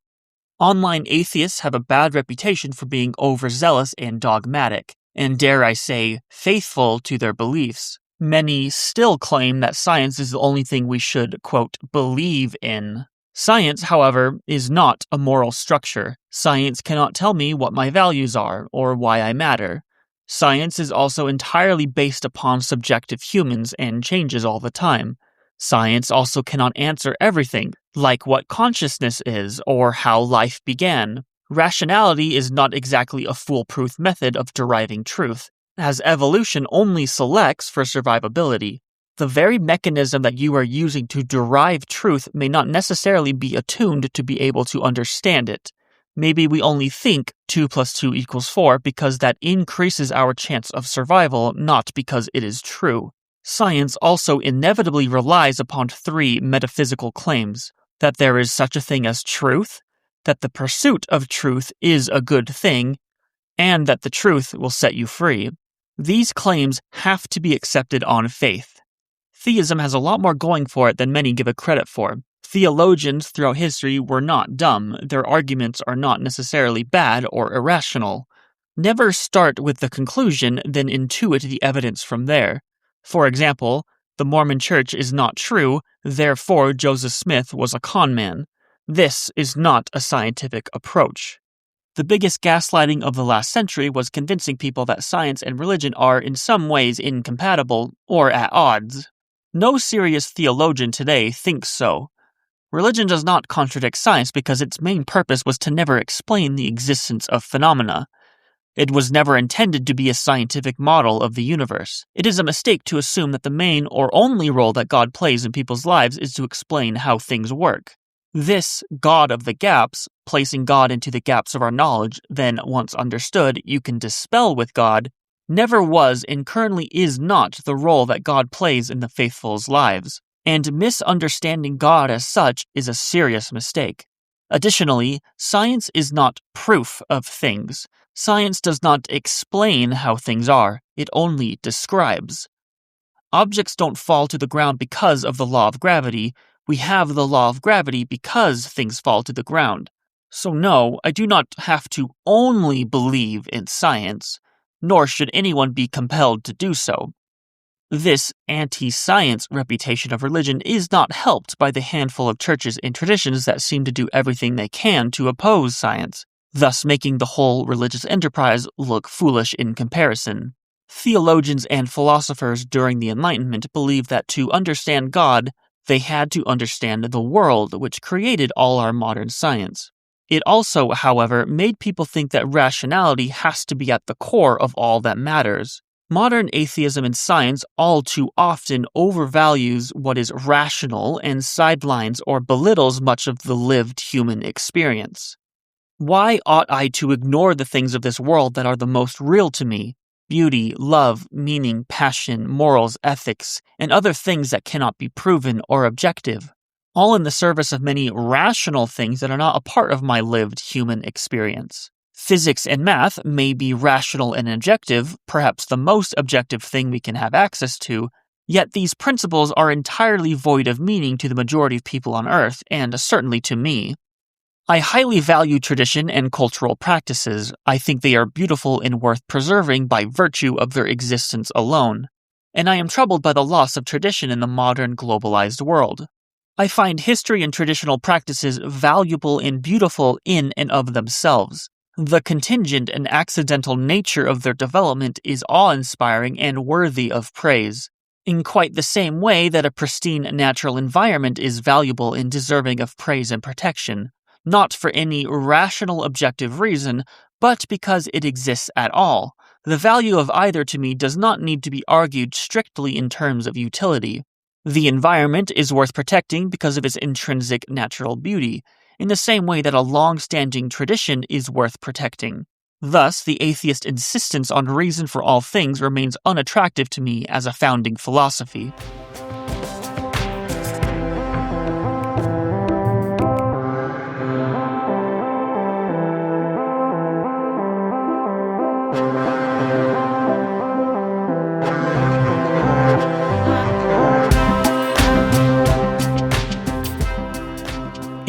Online atheists have a bad reputation for being overzealous and dogmatic, and dare I say, faithful to their beliefs. Many still claim that science is the only thing we should, quote, believe in. Science, however, is not a moral structure. Science cannot tell me what my values are, or why I matter. Science is also entirely based upon subjective humans and changes all the time. Science also cannot answer everything, like what consciousness is, or how life began. Rationality is not exactly a foolproof method of deriving truth, as evolution only selects for survivability. The very mechanism that you are using to derive truth may not necessarily be attuned to be able to understand it. Maybe we only think 2 + 2 = 4 because that increases our chance of survival, not because it is true. Science also inevitably relies upon 3 metaphysical claims: that there is such a thing as truth, that the pursuit of truth is a good thing, and that the truth will set you free. These claims have to be accepted on faith. Theism has a lot more going for it than many give it credit for. Theologians throughout history were not dumb. Their arguments are not necessarily bad or irrational. Never start with the conclusion, then intuit the evidence from there. For example, the Mormon Church is not true, therefore Joseph Smith was a con man. This is not a scientific approach. The biggest gaslighting of the last century was convincing people that science and religion are in some ways incompatible or at odds. No serious theologian today thinks so. Religion does not contradict science because its main purpose was to never explain the existence of phenomena. It was never intended to be a scientific model of the universe. It is a mistake to assume that the main or only role that God plays in people's lives is to explain how things work. This God of the gaps, placing God into the gaps of our knowledge, then once understood, you can dispel with God, never was and currently is not the role that God plays in the faithful's lives. And misunderstanding God as such is a serious mistake. Additionally, science is not proof of things. Science does not explain how things are, it only describes. Objects don't fall to the ground because of the law of gravity. We have the law of gravity because things fall to the ground. So no, I do not have to only believe in science, nor should anyone be compelled to do so. This anti-science reputation of religion is not helped by the handful of churches and traditions that seem to do everything they can to oppose science, thus making the whole religious enterprise look foolish in comparison. Theologians and philosophers during the Enlightenment believed that to understand God, they had to understand the world which created all our modern science. It also, however, made people think that rationality has to be at the core of all that matters. Modern atheism and science all too often overvalues what is rational and sidelines or belittles much of the lived human experience. Why ought I to ignore the things of this world that are the most real to me? Beauty, love, meaning, passion, morals, ethics, and other things that cannot be proven or objective, all in the service of many rational things that are not a part of my lived human experience. Physics and math may be rational and objective, perhaps the most objective thing we can have access to, yet these principles are entirely void of meaning to the majority of people on Earth, and certainly to me. I highly value tradition and cultural practices. I think they are beautiful and worth preserving by virtue of their existence alone, and I am troubled by the loss of tradition in the modern globalized world. I find history and traditional practices valuable and beautiful in and of themselves. The contingent and accidental nature of their development is awe-inspiring and worthy of praise, in quite the same way that a pristine natural environment is valuable and deserving of praise and protection, not for any rational objective reason, but because it exists at all. The value of either to me does not need to be argued strictly in terms of utility. The environment is worth protecting because of its intrinsic natural beauty, in the same way that a long-standing tradition is worth protecting. Thus, the atheist insistence on reason for all things remains unattractive to me as a founding philosophy.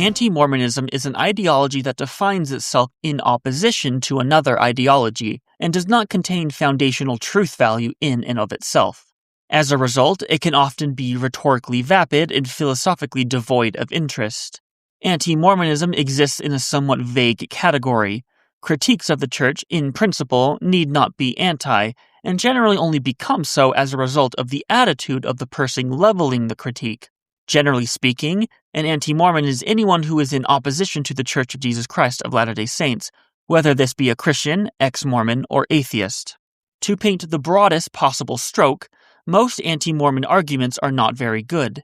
Anti-Mormonism is an ideology that defines itself in opposition to another ideology and does not contain foundational truth value in and of itself. As a result, it can often be rhetorically vapid and philosophically devoid of interest. Anti-Mormonism exists in a somewhat vague category. Critiques of the Church, in principle, need not be anti, and generally only become so as a result of the attitude of the person leveling the critique. Generally speaking, an anti-Mormon is anyone who is in opposition to the Church of Jesus Christ of Latter-day Saints, whether this be a Christian, ex-Mormon, or atheist. To paint the broadest possible stroke, most anti-Mormon arguments are not very good.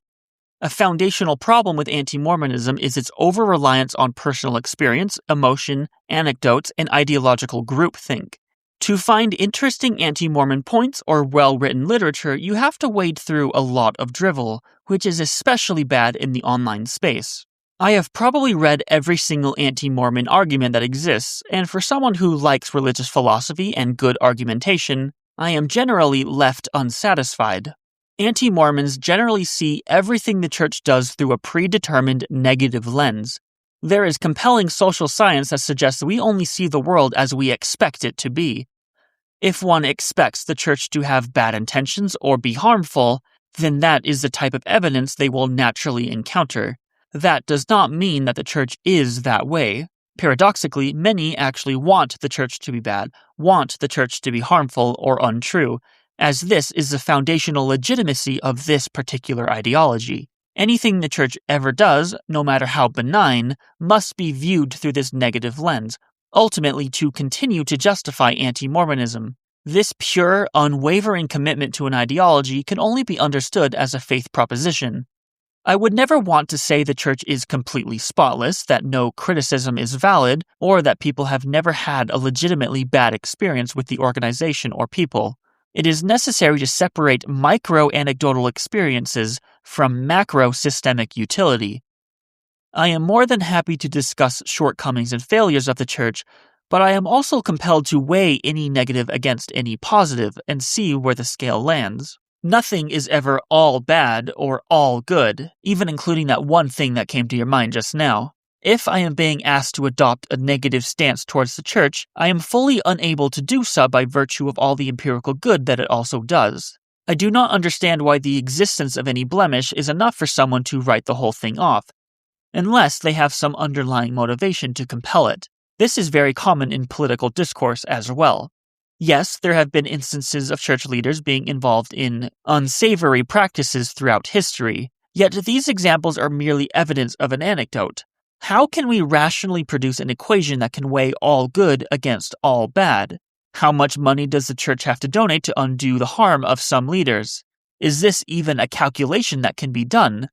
A foundational problem with anti-Mormonism is its over-reliance on personal experience, emotion, anecdotes, and ideological groupthink. To find interesting anti-Mormon points or well-written literature, you have to wade through a lot of drivel, which is especially bad in the online space. I have probably read every single anti-Mormon argument that exists, and for someone who likes religious philosophy and good argumentation, I am generally left unsatisfied. Anti-Mormons generally see everything the Church does through a predetermined negative lens. There is compelling social science that suggests we only see the world as we expect it to be. If one expects the Church to have bad intentions or be harmful, then that is the type of evidence they will naturally encounter. That does not mean that the Church is that way. Paradoxically, many actually want the Church to be bad, want the Church to be harmful or untrue, as this is the foundational legitimacy of this particular ideology. Anything the church ever does, no matter how benign, must be viewed through this negative lens, ultimately to continue to justify anti-Mormonism. This pure, unwavering commitment to an ideology can only be understood as a faith proposition. I would never want to say the church is completely spotless, that no criticism is valid, or that people have never had a legitimately bad experience with the organization or people. It is necessary to separate micro-anecdotal experiences from macro-systemic utility. I am more than happy to discuss shortcomings and failures of the church, but I am also compelled to weigh any negative against any positive and see where the scale lands. Nothing is ever all bad or all good, even including that one thing that came to your mind just now. If I am being asked to adopt a negative stance towards the church, I am fully unable to do so by virtue of all the empirical good that it also does. I do not understand why the existence of any blemish is enough for someone to write the whole thing off, unless they have some underlying motivation to compel it. This is very common in political discourse as well. Yes, there have been instances of church leaders being involved in unsavory practices throughout history, yet these examples are merely evidence of an anecdote. How can we rationally produce an equation that can weigh all good against all bad? How much money does the church have to donate to undo the harm of some leaders? Is this even a calculation that can be done?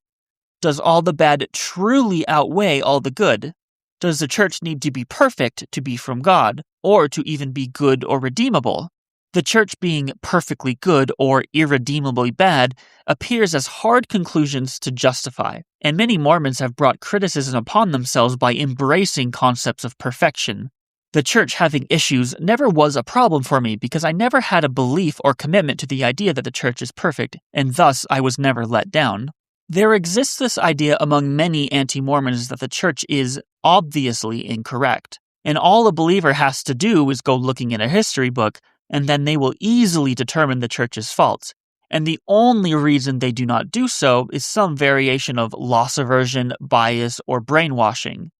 Does all the bad truly outweigh all the good? Does the church need to be perfect to be from God, or to even be good or redeemable? The church being perfectly good or irredeemably bad appears as hard conclusions to justify, and many Mormons have brought criticism upon themselves by embracing concepts of perfection. The church having issues never was a problem for me because I never had a belief or commitment to the idea that the church is perfect, and thus I was never let down. There exists this idea among many anti-Mormons that the church is obviously incorrect, and all a believer has to do is go looking in a history book, and then they will easily determine the church's faults. And the only reason they do not do so is some variation of loss aversion, bias, or brainwashing.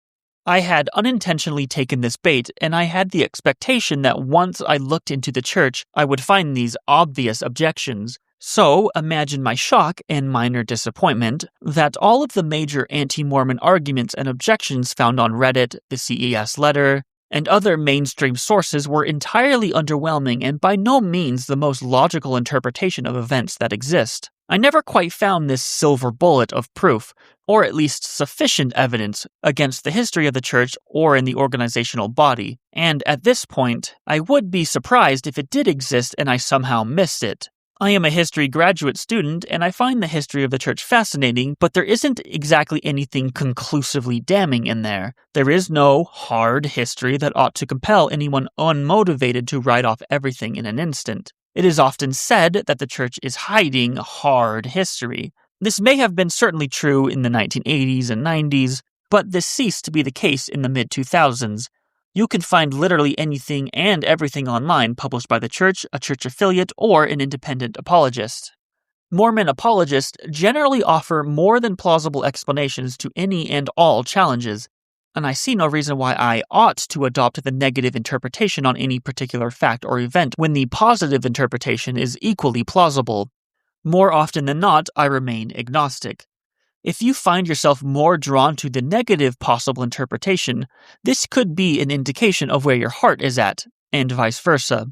I had unintentionally taken this bait, and I had the expectation that once I looked into the church, I would find these obvious objections. So, imagine my shock and minor disappointment that all of the major anti-Mormon arguments and objections found on Reddit, the CES letter, and other mainstream sources were entirely underwhelming and by no means the most logical interpretation of events that exist. I never quite found this silver bullet of proof, or at least sufficient evidence, against the history of the church or in the organizational body, and at this point, I would be surprised if it did exist and I somehow missed it. I am a history graduate student, and I find the history of the church fascinating, but there isn't exactly anything conclusively damning in there. There is no hard history that ought to compel anyone unmotivated to write off everything in an instant. It is often said that the church is hiding hard history. This may have been certainly true in the 1980s and 90s, but this ceased to be the case in the mid-2000s. You can find literally anything and everything online published by the church, a church affiliate, or an independent apologist. Mormon apologists generally offer more than plausible explanations to any and all challenges, and I see no reason why I ought to adopt the negative interpretation on any particular fact or event when the positive interpretation is equally plausible. More often than not, I remain agnostic. If you find yourself more drawn to the negative possible interpretation, this could be an indication of where your heart is at, and vice versa.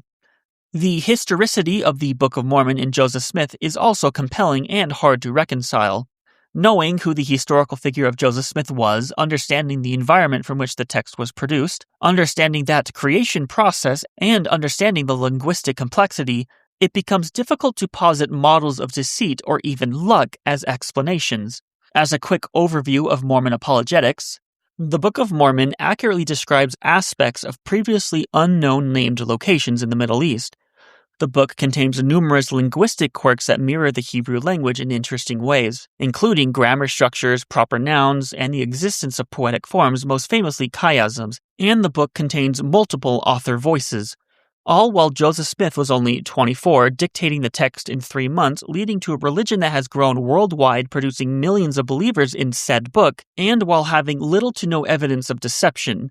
The historicity of the Book of Mormon in Joseph Smith is also compelling and hard to reconcile. Knowing who the historical figure of Joseph Smith was, understanding the environment from which the text was produced, understanding that creation process, and understanding the linguistic complexity, it becomes difficult to posit models of deceit or even luck as explanations. As a quick overview of Mormon apologetics, the Book of Mormon accurately describes aspects of previously unknown named locations in the Middle East. The book contains numerous linguistic quirks that mirror the Hebrew language in interesting ways, including grammar structures, proper nouns, and the existence of poetic forms, most famously chiasms, and the book contains multiple author voices, all while Joseph Smith was only 24, dictating the text in 3 months, leading to a religion that has grown worldwide, producing millions of believers in said book, and while having little to no evidence of deception.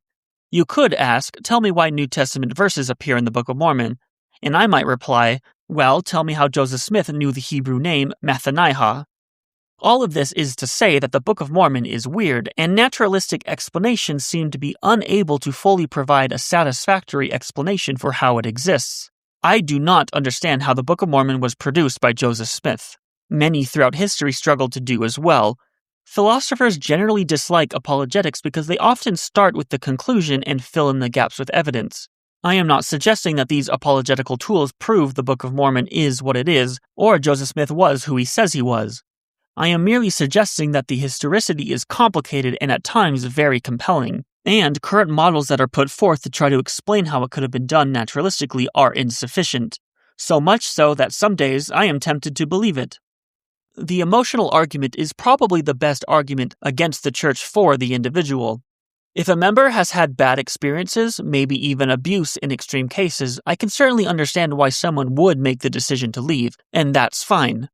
You could ask, tell me why New Testament verses appear in the Book of Mormon, and I might reply, well, tell me how Joseph Smith knew the Hebrew name Mathaniah. All of this is to say that the Book of Mormon is weird, and naturalistic explanations seem to be unable to fully provide a satisfactory explanation for how it exists. I do not understand how the Book of Mormon was produced by Joseph Smith. Many throughout history struggled to do as well. Philosophers generally dislike apologetics because they often start with the conclusion and fill in the gaps with evidence. I am not suggesting that these apologetical tools prove the Book of Mormon is what it is, or Joseph Smith was who he says he was. I am merely suggesting that the historicity is complicated and at times very compelling, and current models that are put forth to try to explain how it could have been done naturalistically are insufficient, so much so that some days I am tempted to believe it. The emotional argument is probably the best argument against the church for the individual. If a member has had bad experiences, maybe even abuse in extreme cases, I can certainly understand why someone would make the decision to leave, and that's fine.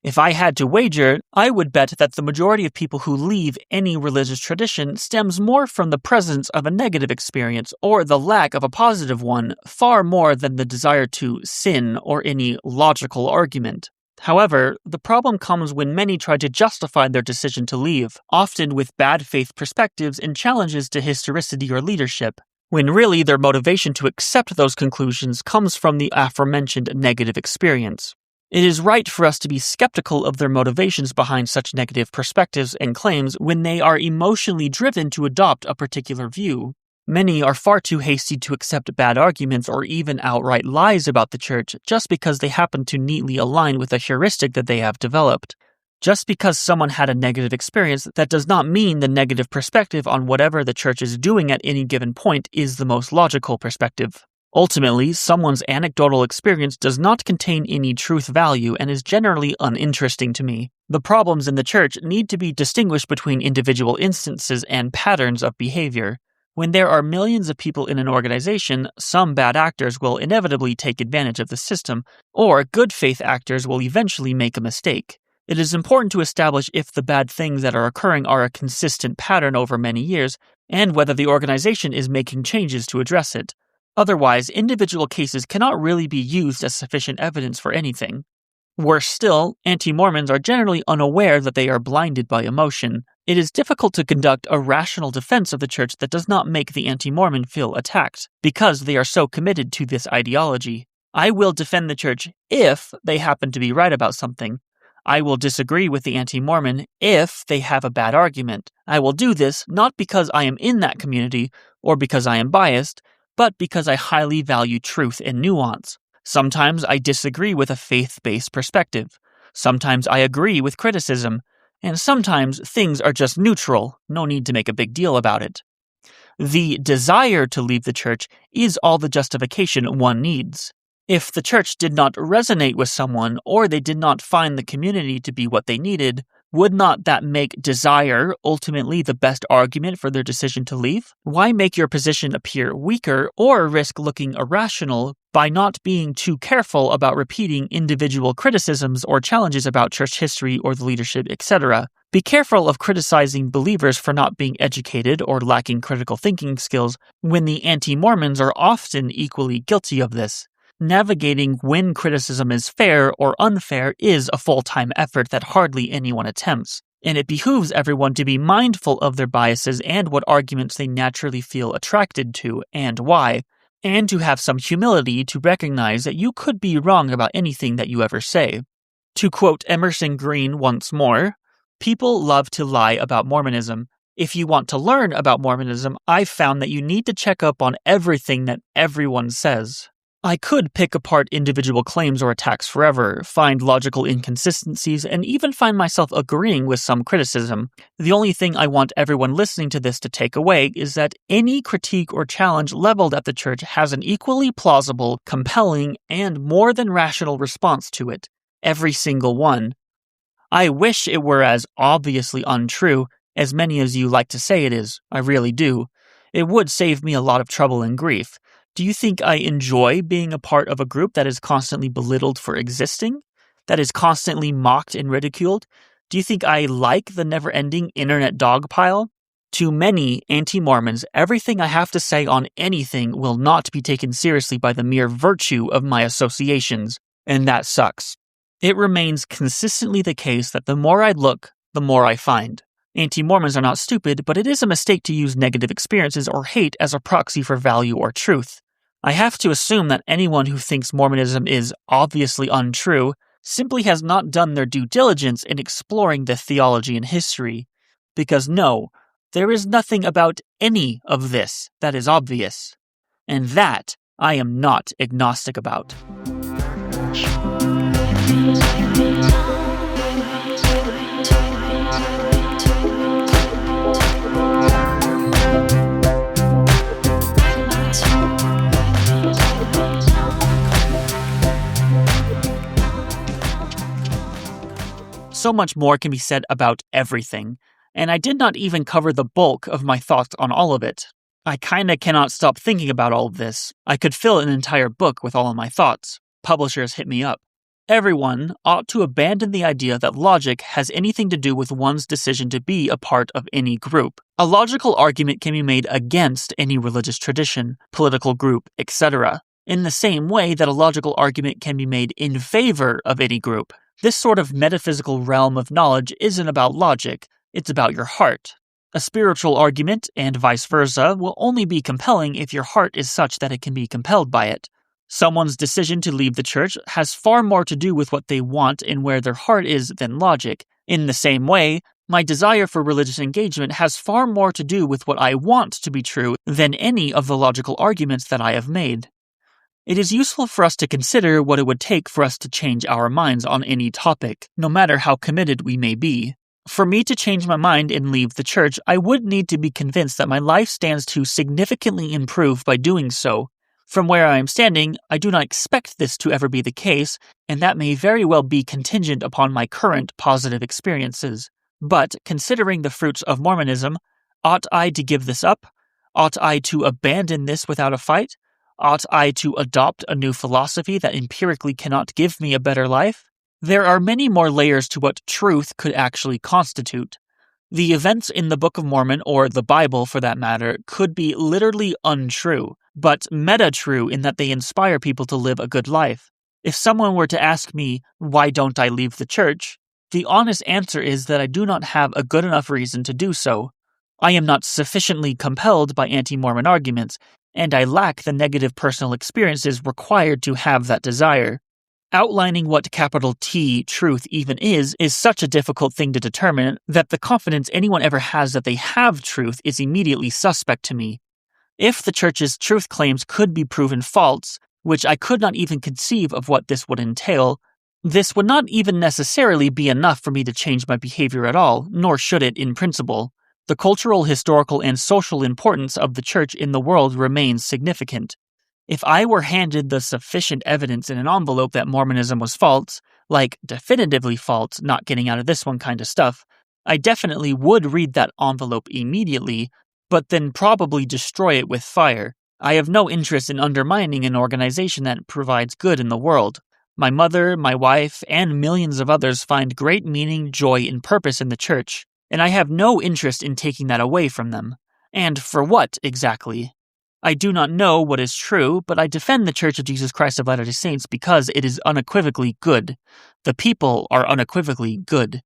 If I had to wager, I would bet that the majority of people who leave any religious tradition stems more from the presence of a negative experience or the lack of a positive one, far more than the desire to sin or any logical argument. However, the problem comes when many try to justify their decision to leave, often with bad faith perspectives and challenges to historicity or leadership, when really their motivation to accept those conclusions comes from the aforementioned negative experience. It is right for us to be skeptical of their motivations behind such negative perspectives and claims when they are emotionally driven to adopt a particular view. Many are far too hasty to accept bad arguments or even outright lies about the church just because they happen to neatly align with a heuristic that they have developed. Just because someone had a negative experience, that does not mean the negative perspective on whatever the church is doing at any given point is the most logical perspective. Ultimately, someone's anecdotal experience does not contain any truth value and is generally uninteresting to me. The problems in the church need to be distinguished between individual instances and patterns of behavior. When there are millions of people in an organization, some bad actors will inevitably take advantage of the system, or good faith actors will eventually make a mistake. It is important to establish if the bad things that are occurring are a consistent pattern over many years, and whether the organization is making changes to address it. Otherwise, individual cases cannot really be used as sufficient evidence for anything. Worse still, anti-Mormons are generally unaware that they are blinded by emotion. It is difficult to conduct a rational defense of the church that does not make the anti-Mormon feel attacked, because they are so committed to this ideology. I will defend the church if they happen to be right about something. I will disagree with the anti-Mormon if they have a bad argument. I will do this not because I am in that community or because I am biased, but because I highly value truth and nuance. Sometimes I disagree with a faith-based perspective. Sometimes I agree with criticism. And sometimes things are just neutral, no need to make a big deal about it. The desire to leave the church is all the justification one needs. If the church did not resonate with someone, or they did not find the community to be what they needed, would not that make desire ultimately the best argument for their decision to leave? Why make your position appear weaker or risk looking irrational by not being too careful about repeating individual criticisms or challenges about church history or the leadership, etc.? Be careful of criticizing believers for not being educated or lacking critical thinking skills when the anti-Mormons are often equally guilty of this. Navigating when criticism is fair or unfair is a full-time effort that hardly anyone attempts, and it behooves everyone to be mindful of their biases and what arguments they naturally feel attracted to and why, and to have some humility to recognize that you could be wrong about anything that you ever say. To quote Emerson Green once more, "People love to lie about Mormonism. If you want to learn about Mormonism, I've found that you need to check up on everything that everyone says." I could pick apart individual claims or attacks forever, find logical inconsistencies, and even find myself agreeing with some criticism. The only thing I want everyone listening to this to take away is that any critique or challenge leveled at the church has an equally plausible, compelling, and more than rational response to it. Every single one. I wish it were as obviously untrue as many as you like to say it is. I really do. It would save me a lot of trouble and grief. Do you think I enjoy being a part of a group that is constantly belittled for existing? That is constantly mocked and ridiculed? Do you think I like the never-ending internet dogpile? To many anti-Mormons, everything I have to say on anything will not be taken seriously by the mere virtue of my associations, and that sucks. It remains consistently the case that the more I look, the more I find. Anti-Mormons are not stupid, but it is a mistake to use negative experiences or hate as a proxy for value or truth. I have to assume that anyone who thinks Mormonism is obviously untrue simply has not done their due diligence in exploring the theology and history. Because no, there is nothing about any of this that is obvious. And that I am not agnostic about. So much more can be said about everything, and I did not even cover the bulk of my thoughts on all of it. I kinda cannot stop thinking about all of this. I could fill an entire book with all of my thoughts. Publishers hit me up. Everyone ought to abandon the idea that logic has anything to do with one's decision to be a part of any group. A logical argument can be made against any religious tradition, political group, etc., in the same way that a logical argument can be made in favor of any group. This sort of metaphysical realm of knowledge isn't about logic, it's about your heart. A spiritual argument, and vice versa, will only be compelling if your heart is such that it can be compelled by it. Someone's decision to leave the church has far more to do with what they want and where their heart is than logic. In the same way, my desire for religious engagement has far more to do with what I want to be true than any of the logical arguments that I have made. It is useful for us to consider what it would take for us to change our minds on any topic, no matter how committed we may be. For me to change my mind and leave the church, I would need to be convinced that my life stands to significantly improve by doing so. From where I am standing, I do not expect this to ever be the case, and that may very well be contingent upon my current positive experiences. But, considering the fruits of Mormonism, ought I to give this up? Ought I to abandon this without a fight? Ought I to adopt a new philosophy that empirically cannot give me a better life? There are many more layers to what truth could actually constitute. The events in the Book of Mormon, or the Bible for that matter, could be literally untrue, but meta-true in that they inspire people to live a good life. If someone were to ask me, why don't I leave the church? The honest answer is that I do not have a good enough reason to do so. I am not sufficiently compelled by anti-Mormon arguments, and I lack the negative personal experiences required to have that desire. Outlining what capital T truth even is such a difficult thing to determine that the confidence anyone ever has that they have truth is immediately suspect to me. If the church's truth claims could be proven false, which I could not even conceive of what this would entail, this would not even necessarily be enough for me to change my behavior at all, nor should it in principle. The cultural, historical, and social importance of the church in the world remains significant. If I were handed the sufficient evidence in an envelope that Mormonism was false, like definitively false, not getting out of this one kind of stuff, I definitely would read that envelope immediately, but then probably destroy it with fire. I have no interest in undermining an organization that provides good in the world. My mother, my wife, and millions of others find great meaning, joy, and purpose in the church, and I have no interest in taking that away from them. And for what, exactly? I do not know what is true, but I defend the Church of Jesus Christ of Latter-day Saints because it is unequivocally good. The people are unequivocally good.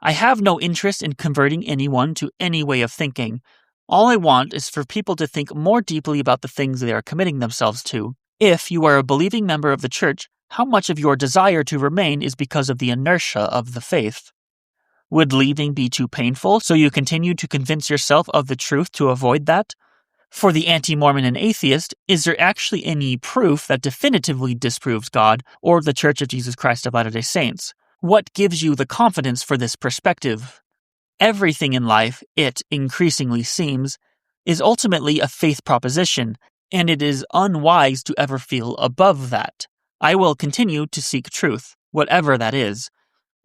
I have no interest in converting anyone to any way of thinking. All I want is for people to think more deeply about the things they are committing themselves to. If you are a believing member of the church, how much of your desire to remain is because of the inertia of the faith? Would leaving be too painful, so you continue to convince yourself of the truth to avoid that? For the anti-Mormon and atheist, is there actually any proof that definitively disproves God or the Church of Jesus Christ of Latter-day Saints? What gives you the confidence for this perspective? Everything in life, it increasingly seems, is ultimately a faith proposition, and it is unwise to ever feel above that. I will continue to seek truth, whatever that is,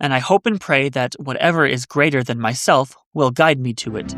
and I hope and pray that whatever is greater than myself will guide me to it.